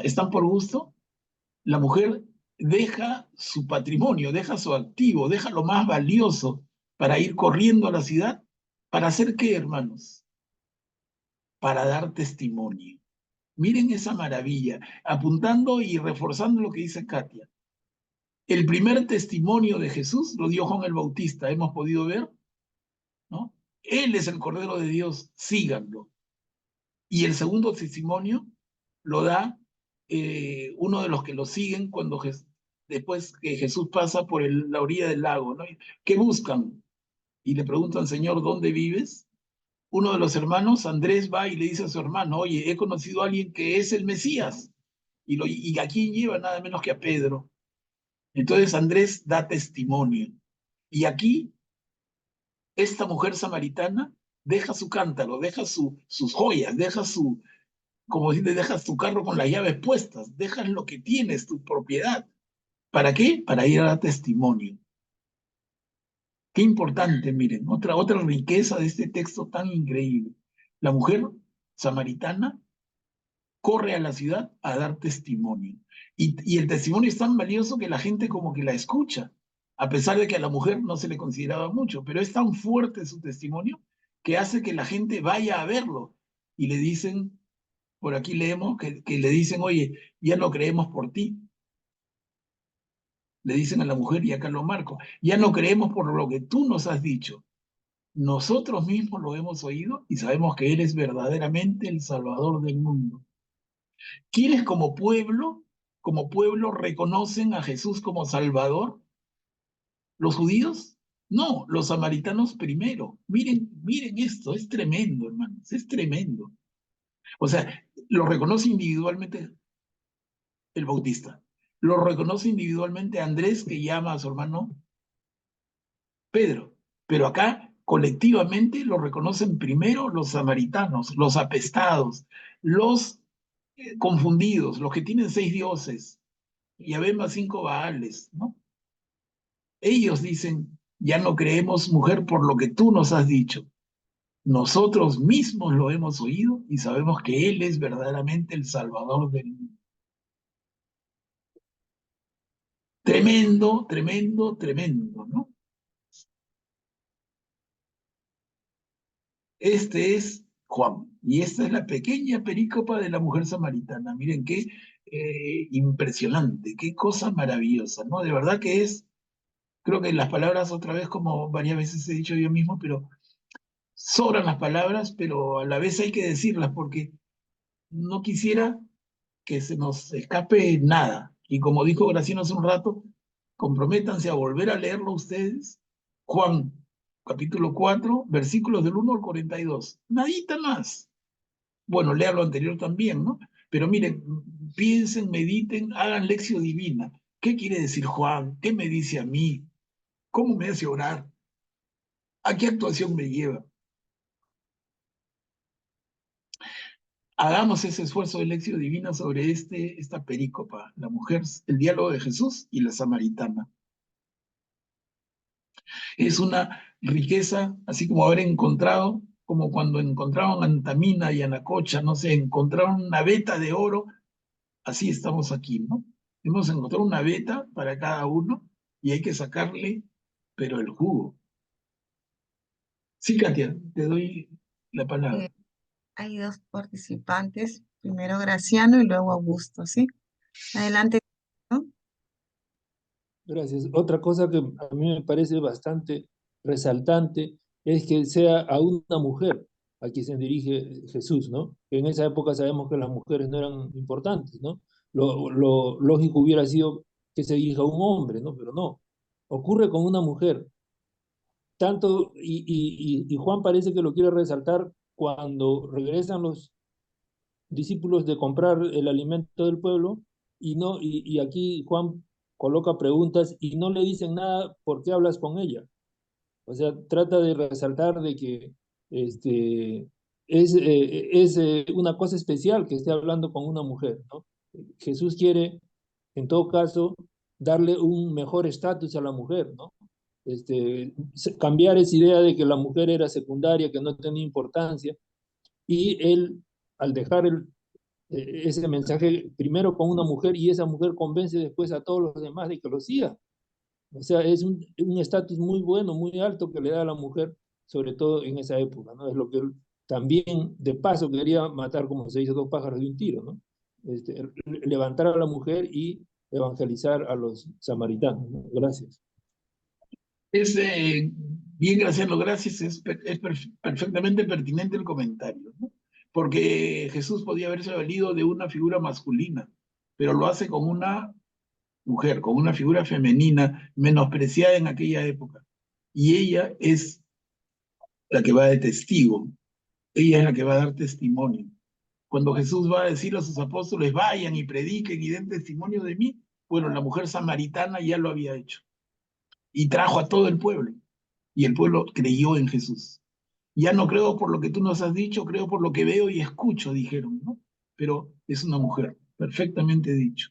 Speaker 2: ¿Están por gusto? La mujer deja su patrimonio, deja su activo, deja lo más valioso para ir corriendo a la ciudad. ¿Para hacer qué, hermanos? Para dar testimonio. Miren esa maravilla, apuntando y reforzando lo que dice Katia. El primer testimonio de Jesús lo dio Juan el Bautista, hemos podido ver, ¿no? Él es el Cordero de Dios, síganlo. Y el segundo testimonio lo da uno de los que lo siguen después que Jesús pasa por la orilla del lago, ¿no? ¿Qué buscan? Y le preguntan, Señor, ¿dónde vives? Uno de los hermanos, Andrés, va y le dice a su hermano, oye, he conocido a alguien que es el Mesías. Y a quién lleva nada menos que a Pedro. Entonces Andrés da testimonio. Y aquí, esta mujer samaritana deja su cántaro, deja sus joyas, como si te dejas tu carro con las llaves puestas, dejas lo que tienes, tu propiedad. ¿Para qué? Para ir a dar testimonio. Qué importante, miren, otra riqueza de este texto tan increíble. La mujer samaritana corre a la ciudad a dar testimonio. Y el testimonio es tan valioso que la gente como que la escucha, a pesar de que a la mujer no se le consideraba mucho, pero es tan fuerte su testimonio que hace que la gente vaya a verlo y le dicen, por aquí leemos que le dicen, oye, ya no creemos por ti. Le dicen a la mujer, y acá lo marco, ya no creemos por lo que tú nos has dicho. Nosotros mismos lo hemos oído y sabemos que Él es verdaderamente el Salvador del mundo. ¿Quiénes como pueblo reconocen a Jesús como Salvador? ¿Los judíos? No, los samaritanos primero. Miren esto, es tremendo, hermanos, es tremendo. O sea, lo reconoce individualmente el Bautista. Lo reconoce individualmente Andrés, que llama a su hermano Pedro. Pero acá, colectivamente, lo reconocen primero los samaritanos, los apestados, los confundidos, los que tienen 6 dioses, y más 5 Baales, ¿no? Ellos dicen, ya no creemos, mujer, por lo que tú nos has dicho. Nosotros mismos lo hemos oído y sabemos que Él es verdaderamente el Salvador del mundo. Tremendo, tremendo, tremendo, ¿no? Este es Juan, y esta es la pequeña perícopa de la mujer samaritana. Miren qué impresionante, qué cosa maravillosa, ¿no? De verdad que creo que las palabras otra vez, como varias veces he dicho yo mismo, pero sobran las palabras, pero a la vez hay que decirlas porque no quisiera que se nos escape nada. Y como dijo Graciano hace un rato, comprométanse a volver a leerlo ustedes. Juan, capítulo 4, versículos del 1 al 42. Nadita más. Bueno, lean lo anterior también, ¿no? Pero miren, piensen, mediten, hagan lección divina. ¿Qué quiere decir Juan? ¿Qué me dice a mí? ¿Cómo me hace orar? ¿A qué actuación me lleva? Hagamos ese esfuerzo de lección divina sobre esta perícopa, la mujer, el diálogo de Jesús y la samaritana. Es una riqueza, así como haber encontrado, como cuando encontraron Antamina y Anacocha, no sé, encontraron una veta de oro, así estamos aquí, ¿no? Hemos encontrado una veta para cada uno y hay que sacarle, pero el jugo. Sí, Katia, te doy la palabra.
Speaker 1: Hay dos participantes, primero Graciano y luego Augusto, ¿sí? Adelante, ¿no?
Speaker 3: Gracias. Otra cosa que a mí me parece bastante resaltante es que sea a una mujer a quien se dirige Jesús, ¿no? Que en esa época sabemos que las mujeres no eran importantes, ¿no? Lo lógico hubiera sido que se dirija a un hombre, ¿no? Pero no, ocurre con una mujer. Tanto, y Juan parece que lo quiere resaltar cuando regresan los discípulos de comprar el alimento del pueblo y aquí Juan coloca preguntas y no le dicen nada, ¿por qué hablas con ella? O sea, trata de resaltar de que este, es una cosa especial que esté hablando con una mujer, ¿no? Jesús quiere, en todo caso, darle un mejor estatus a la mujer, ¿no? Cambiar esa idea de que la mujer era secundaria, que no tenía importancia, y él, al dejar ese mensaje primero con una mujer y esa mujer convence después a todos los demás de que lo sigan. O sea, es un estatus muy bueno, muy alto que le da a la mujer, sobre todo en esa época, ¿no? Es lo que él también, de paso, quería matar, como se dice, dos pájaros de un tiro, ¿no? Levantar a la mujer y evangelizar a los samaritanos, ¿no? Gracias.
Speaker 2: Es bien, Graciano, gracias. Perfectamente pertinente el comentario, ¿no? Porque Jesús podía haberse valido de una figura masculina, pero lo hace con una mujer, con una figura femenina menospreciada en aquella época. Y ella es la que va de testigo, ella es la que va a dar testimonio. Cuando Jesús va a decir a sus apóstoles, vayan y prediquen y den testimonio de mí, bueno, la mujer samaritana ya lo había hecho y trajo a todo el pueblo. Y el pueblo creyó en Jesús. Ya no creo por lo que tú nos has dicho, creo por lo que veo y escucho, dijeron, ¿no? Pero es una mujer, perfectamente dicho.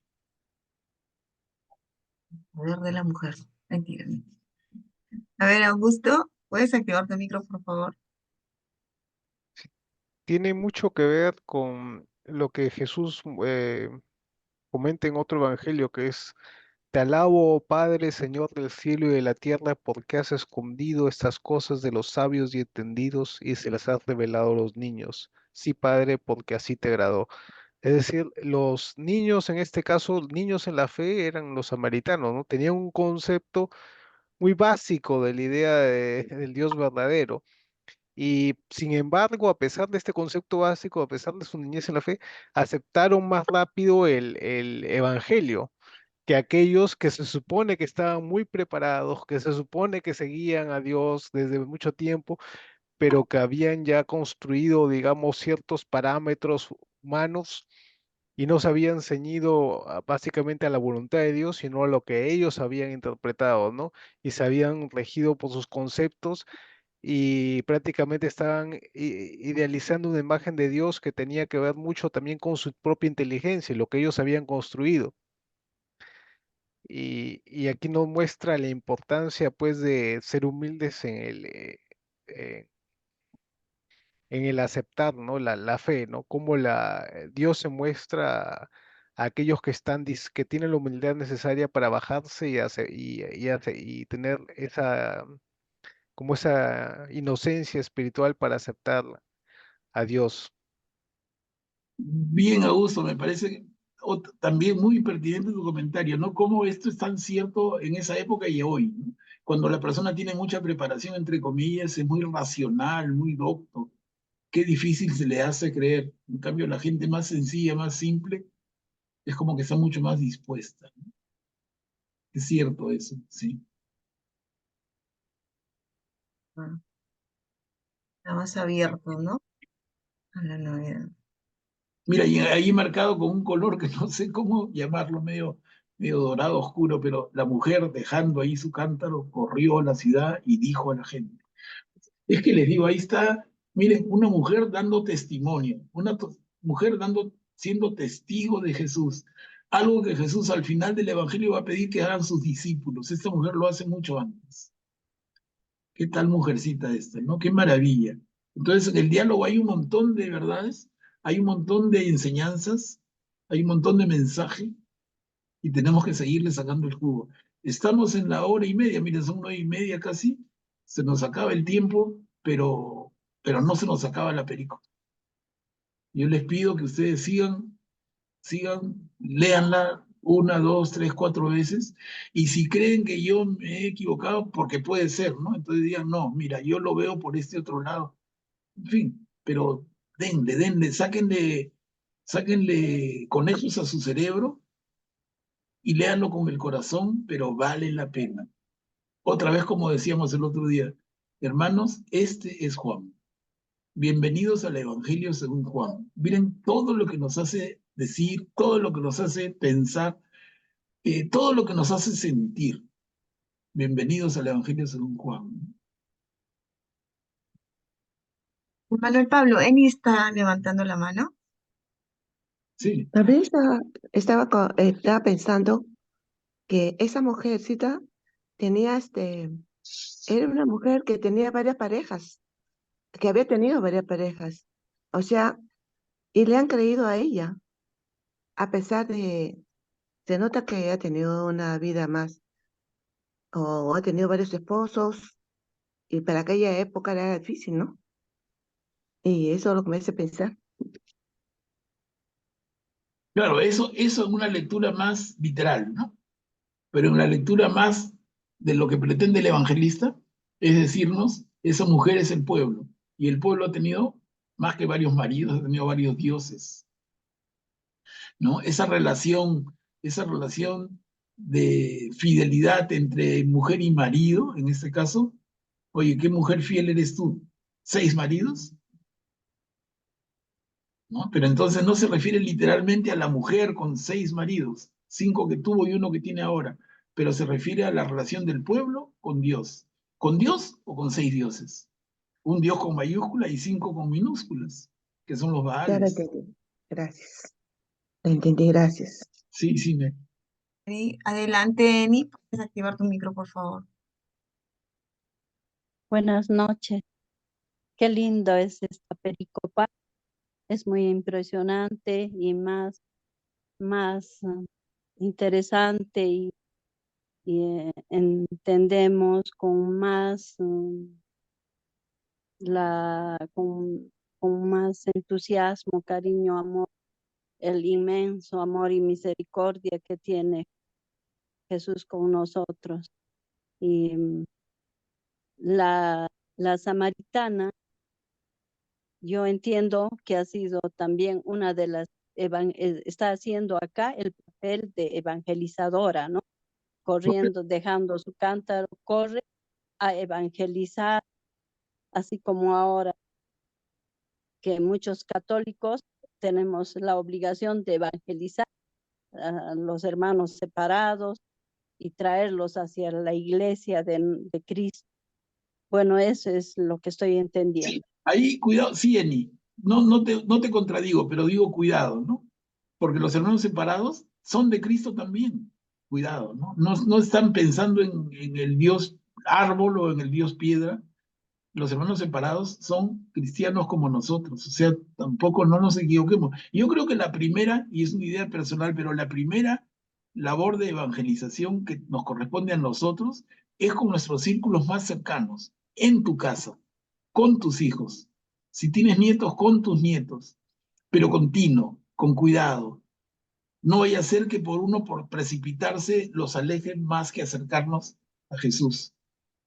Speaker 1: Poder de la mujer. Mentira. A ver, Augusto, ¿puedes activar tu micro, por favor?
Speaker 5: Tiene mucho que ver con lo que Jesús comenta en otro evangelio, que es, te alabo, oh Padre, Señor del cielo y de la tierra, porque has escondido estas cosas de los sabios y entendidos y se las has revelado a los niños. Sí, Padre, porque así te agradó. Es decir, los niños, en este caso, niños en la fe, eran los samaritanos, ¿no? Tenían un concepto muy básico de la idea del Dios verdadero. Y sin embargo, a pesar de este concepto básico, a pesar de su niñez en la fe, aceptaron más rápido el evangelio que aquellos que se supone que estaban muy preparados, que se supone que seguían a Dios desde mucho tiempo, pero que habían ya construido, digamos, ciertos parámetros humanos y no se habían ceñido básicamente a la voluntad de Dios, sino a lo que ellos habían interpretado, ¿no? Y se habían regido por sus conceptos y prácticamente estaban idealizando una imagen de Dios que tenía que ver mucho también con su propia inteligencia y lo que ellos habían construido. Y aquí nos muestra la importancia, pues, de ser humildes eh, en el aceptar, ¿no? La fe, ¿no? Cómo Dios se muestra a aquellos que que tienen la humildad necesaria para bajarse y tener como esa inocencia espiritual para aceptar a Dios.
Speaker 2: Bien, Augusto, me parece también muy pertinente tu comentario, ¿no? Cómo esto es tan cierto en esa época y hoy, ¿no? Cuando la persona tiene mucha preparación, entre comillas, es muy racional, muy docto. Qué difícil se le hace creer. En cambio, la gente más sencilla, más simple, es como que está mucho más dispuesta. Es cierto eso, sí.
Speaker 1: Ah, está más abierto, ¿no? A la novedad.
Speaker 2: Mira, y ahí marcado con un color que no sé cómo llamarlo, medio dorado oscuro, pero la mujer dejando ahí su cántaro, corrió a la ciudad y dijo a la gente. Es que les digo, ahí está, miren, una mujer dando testimonio, mujer siendo testigo de Jesús. Algo que Jesús al final del Evangelio va a pedir que hagan sus discípulos. Esta mujer lo hace mucho antes. Qué tal mujercita esta, ¿no? Qué maravilla. Entonces, en el diálogo hay un montón de verdades, hay un montón de enseñanzas, hay un montón de mensaje y tenemos que seguirle sacando el jugo. Estamos en la hora y media, miren, son 9:30 casi, se nos acaba el tiempo, pero no se nos acaba la película. Yo les pido que ustedes léanla una, dos, tres, cuatro veces, y si creen que yo me he equivocado, porque puede ser, ¿no? Entonces digan, no, mira, yo lo veo por este otro lado. En fin, pero denle, sáquenle conejos a su cerebro y léanlo con el corazón, pero vale la pena. Otra vez, como decíamos el otro día, hermanos, este es Juan. Bienvenidos al Evangelio según Juan. Miren todo lo que nos hace decir, todo lo que nos hace pensar, todo lo que nos hace sentir. Bienvenidos al Evangelio según Juan.
Speaker 1: Manuel Pablo, Eni está levantando la mano.
Speaker 2: Sí,
Speaker 4: También estaba pensando que esa mujercita tenía era una mujer que tenía varias parejas, que había tenido varias parejas. O sea, y le han creído a ella, a pesar se nota que ha tenido una vida más, o ha tenido varios esposos, y para aquella época era difícil, ¿no? Y eso es lo que me hace pensar.
Speaker 2: claro, eso es una lectura más literal, ¿no? Pero en la lectura más de lo que pretende el evangelista, es decirnos, esa mujer es el pueblo, y el pueblo ha tenido más que varios maridos, ha tenido varios dioses, ¿no? Esa relación de fidelidad entre mujer y marido, en este caso, oye, ¿qué mujer fiel eres tú? ¿6 maridos? ¿No? Pero entonces no se refiere literalmente a la mujer con 6 maridos, 5 que tuvo y uno que tiene ahora, pero se refiere a la relación del pueblo con Dios. ¿Con Dios o con 6 dioses? Un Dios con mayúsculas y 5 con minúsculas, que son los
Speaker 4: Ya lo
Speaker 2: Baales.
Speaker 4: entendí. Gracias. Lo entendí, gracias.
Speaker 2: Sí, sí,
Speaker 1: Adelante, Eni, puedes activar tu micro, por favor.
Speaker 7: Buenas noches. Qué lindo es esta pericopa. Es muy impresionante y más interesante y entendemos con con más entusiasmo, cariño, amor, el inmenso amor y misericordia que tiene Jesús con nosotros. Y la samaritana, yo entiendo que ha sido también una de las, está haciendo acá el papel de evangelizadora, ¿no? Corriendo, dejando su cántaro, corre a evangelizar, así como ahora que muchos católicos tenemos la obligación de evangelizar a los hermanos separados y traerlos hacia la iglesia de Cristo. Bueno, eso es lo que estoy entendiendo.
Speaker 2: sí. Ahí, cuidado, sí, Eni, no te contradigo, pero digo cuidado, ¿no? Porque los hermanos separados son de Cristo también. Cuidado, ¿no? No están pensando en el Dios árbol o en el Dios piedra. Los hermanos separados son cristianos como nosotros, o sea, tampoco no nos equivoquemos. Yo creo que la primera, y es una idea personal, pero la primera labor de evangelización que nos corresponde a nosotros es con nuestros círculos más cercanos, en tu casa, con tus hijos, si tienes nietos, con tus nietos, pero continuo, con cuidado. No vaya a ser que por precipitarse los alejen más que acercarnos a Jesús.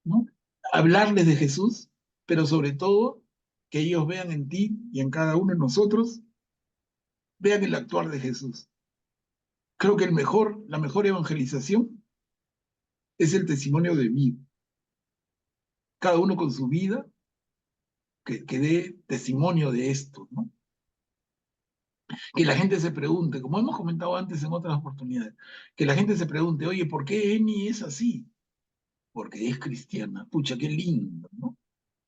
Speaker 2: ¿no? Hablarles de Jesús, pero sobre todo que ellos vean en ti y en cada uno de nosotros, vean el actuar de Jesús. Creo que la mejor evangelización es el testimonio de vida. Cada uno con su vida que dé testimonio de esto, ¿no? Que la gente se pregunte, como hemos comentado antes en otras oportunidades, que la gente se pregunte, oye, ¿por qué Eni es así? Porque es cristiana. Pucha, qué lindo, ¿no?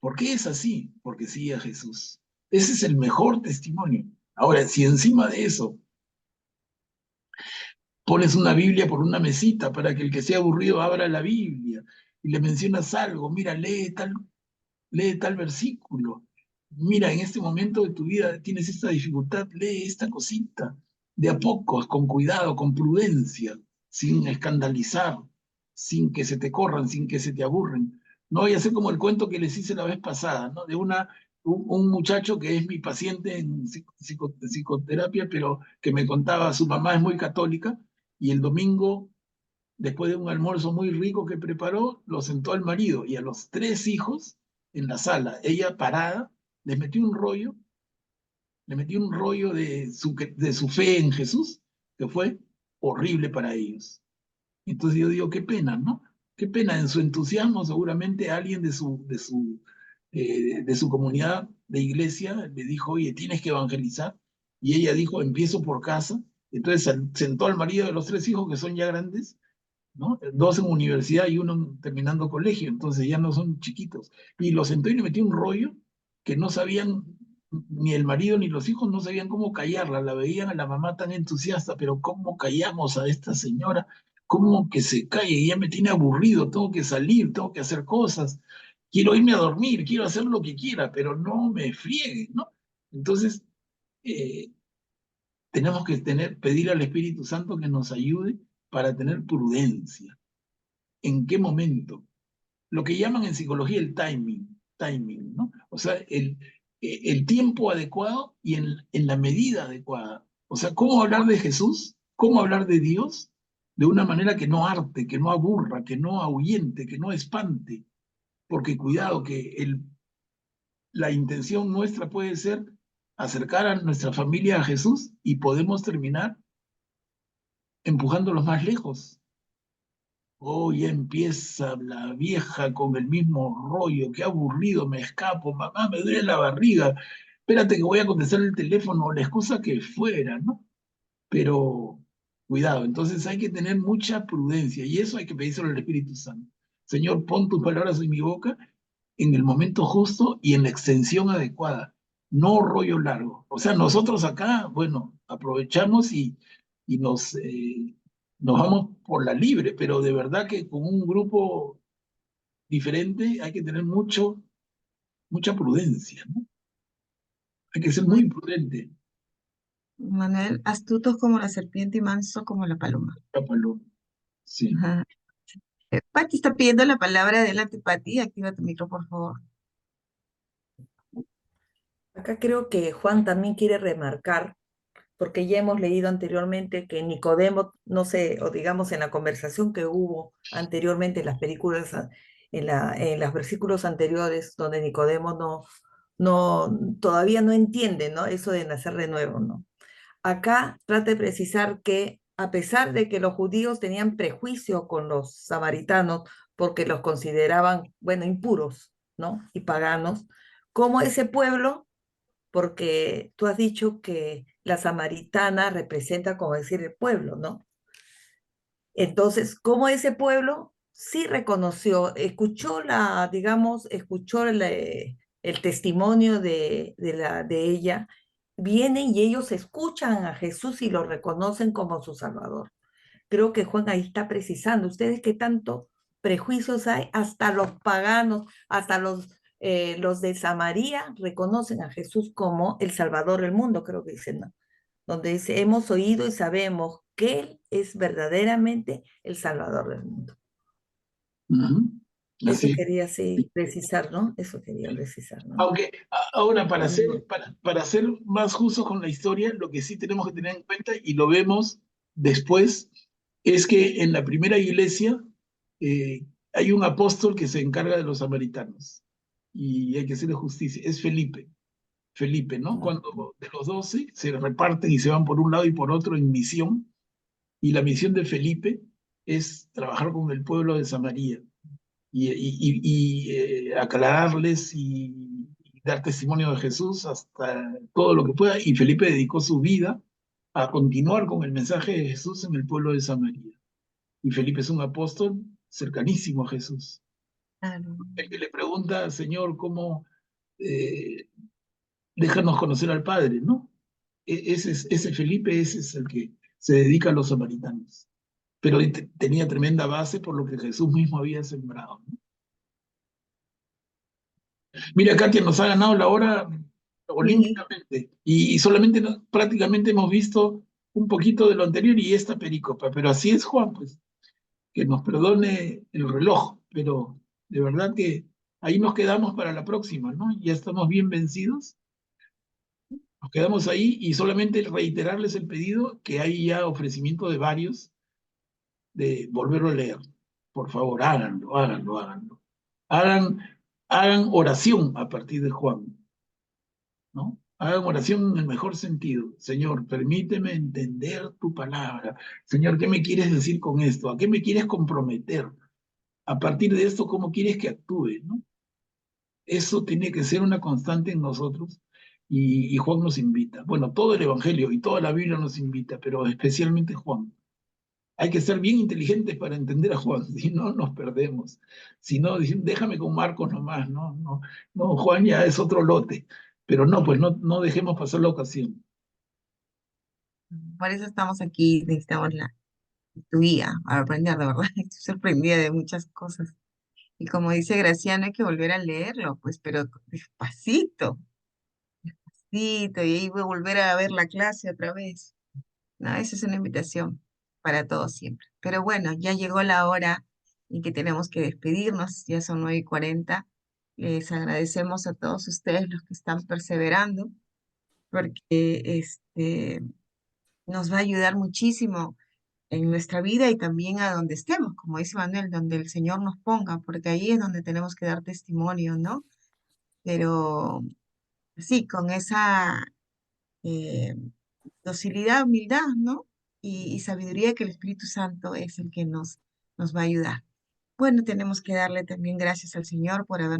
Speaker 2: ¿Por qué es así? Porque sigue a Jesús. Ese es el mejor testimonio. Ahora, si encima de eso pones una Biblia por una mesita para que el que sea aburrido abra la Biblia y le mencionas algo, mira, lee tal versículo. Mira, en este momento de tu vida tienes esta dificultad, lee esta cosita, de a pocos, con cuidado, con prudencia, sin escandalizar, sin que se te corran, sin que se te aburren. No voy a hacer como el cuento que les hice la vez pasada, ¿no? De un muchacho que es mi paciente en psicoterapia, pero que me contaba, su mamá es muy católica, y el domingo, después de un almuerzo muy rico que preparó, lo sentó al marido y a los 3 hijos en la sala, ella parada, les metió un rollo, le metió un rollo de su fe en Jesús, que fue horrible para ellos. Entonces yo digo, qué pena, ¿no? Qué pena, en su entusiasmo seguramente alguien de su comunidad de iglesia le dijo, oye, tienes que evangelizar, y ella dijo, empiezo por casa. Entonces sentó al marido de los 3 hijos, que son ya grandes, ¿no? 2 en universidad y uno terminando colegio, entonces ya no son chiquitos. Y lo sentó y le metió un rollo que no sabían, ni el marido ni los hijos no sabían cómo callarla. La veían a la mamá tan entusiasta, pero ¿cómo callamos a esta señora? ¿Cómo que se calle? Ya me tiene aburrido, tengo que salir, tengo que hacer cosas. Quiero irme a dormir, quiero hacer lo que quiera, pero no me friegue, ¿no? Entonces, eh, tenemos que pedir al Espíritu Santo que nos ayude para tener prudencia. ¿En qué momento? Lo que llaman en psicología el timing, ¿no? O sea, el tiempo adecuado y en la medida adecuada. O sea, ¿cómo hablar de Jesús? ¿Cómo hablar de Dios? De una manera que no harte, que no aburra, que no ahuyente, que no espante. Porque cuidado, que la intención nuestra puede ser acercar a nuestra familia a Jesús y podemos terminar empujándolos más lejos. Oh, ya empieza la vieja con el mismo rollo, qué aburrido, me escapo, mamá, me duele la barriga, espérate que voy a contestar el teléfono, o la excusa que fuera, ¿no? Pero cuidado, entonces hay que tener mucha prudencia y eso hay que pedírselo al Espíritu Santo. Señor, pon tus palabras en mi boca en el momento justo y en la extensión adecuada, no rollo largo. O sea, nosotros acá, bueno, aprovechamos y nos vamos por la libre, pero de verdad que con un grupo diferente hay que tener mucha prudencia, ¿no? Hay que ser
Speaker 1: Muy
Speaker 2: muy prudente.
Speaker 1: Manuel, astutos como la serpiente y manso como la paloma.
Speaker 2: La paloma. Sí.
Speaker 1: Ajá. Pati está pidiendo la palabra. Adelante, Pati, activa tu micro, por favor.
Speaker 6: Acá creo que Juan también quiere remarcar, porque ya hemos leído anteriormente que Nicodemo, no sé, o digamos en la conversación que hubo anteriormente en las películas, en los versículos anteriores, donde Nicodemo todavía no entiende, ¿no? Eso de nacer de nuevo, ¿no? Acá trata de precisar que a pesar de que los judíos tenían prejuicio con los samaritanos porque los consideraban, bueno, impuros, ¿no? Y paganos, como ese pueblo, porque tú has dicho que la samaritana representa, como decir, el pueblo, ¿no? Entonces, como ese pueblo sí reconoció, escuchó digamos, escuchó el testimonio de ella, vienen y ellos escuchan a Jesús y lo reconocen como su Salvador. Creo que Juan ahí está precisando, ustedes qué tanto prejuicios hay, hasta los paganos, hasta los de Samaria reconocen a Jesús como el Salvador del mundo, creo que dicen, ¿no? Donde dice, hemos oído y sabemos que Él es verdaderamente el Salvador del mundo.
Speaker 2: Ujú.
Speaker 6: Eso
Speaker 2: Así.
Speaker 6: quería sí precisar, ¿no? Eso quería precisar, ¿no?
Speaker 2: Aunque ahora,
Speaker 6: Mm.
Speaker 2: para ser más justos con la historia, lo que sí tenemos que tener en cuenta, y lo vemos después, es que en la primera iglesia, eh, hay un apóstol que se encarga de los samaritanos y hay que hacerle justicia, es Felipe. Felipe, ¿no? Cuando de los 12 se reparten y se van por un lado y por otro en misión, y la misión de Felipe es trabajar con el pueblo de Samaria y aclararles y dar testimonio de Jesús hasta todo lo que pueda, y Felipe dedicó su vida a continuar con el mensaje de Jesús en el pueblo de Samaria. Y Felipe es un apóstol cercanísimo a Jesús.
Speaker 1: Claro.
Speaker 2: El que le pregunta, Señor, ¿cómo déjanos conocer al Padre, ¿no? Ese Felipe, ese es el que se dedica a los samaritanos. Pero tenía tremenda base por lo que Jesús mismo había sembrado, ¿no? Mira, Katia, nos ha ganado la hora
Speaker 1: Sí,
Speaker 2: olímpicamente y solamente prácticamente hemos visto un poquito de lo anterior y esta pericopa, pero así es Juan, pues, que nos perdone el reloj, pero de verdad que ahí nos quedamos para la próxima, ¿no? Ya estamos bien vencidos. Nos quedamos ahí y solamente reiterarles el pedido que hay ya ofrecimiento de varios de volverlo a leer. Por favor, háganlo, háganlo, háganlo. Hagan, hagan oración a partir de Juan, ¿no? Hagan oración en el mejor sentido. Señor, permíteme entender tu palabra. Señor, ¿qué me quieres decir con esto? ¿A qué me quieres comprometer? A partir de esto, ¿cómo quieres que actúe, ¿no? Eso tiene que ser una constante en nosotros y Juan nos invita. Bueno, todo el Evangelio y toda la Biblia nos invita, pero especialmente Juan. Hay que ser bien inteligentes para entender a Juan, si no nos perdemos. Si no, dicen, déjame con Marcos nomás, no, no, no, Juan ya es otro lote. Pero no, pues no dejemos pasar la ocasión.
Speaker 1: por eso estamos aquí, necesitamos tu guía para aprender, de verdad. Estoy sorprendida de muchas cosas. Y como dice Graciano, hay que volver a leerlo, pues, pero despacito, despacito, y ahí voy a volver a ver la clase otra vez. No, esa es una invitación para todos siempre. Pero bueno, ya llegó la hora en que tenemos que despedirnos, ya son 9:40. Les agradecemos a todos ustedes los que están perseverando, porque nos va a ayudar muchísimo en nuestra vida y también a donde estemos, como dice Manuel, donde el Señor nos ponga, porque ahí es donde tenemos que dar testimonio, ¿no? Pero sí, con esa eh, docilidad, humildad, ¿no? Y sabiduría que el Espíritu Santo es el que nos va a ayudar. Bueno, tenemos que darle también gracias al Señor por haber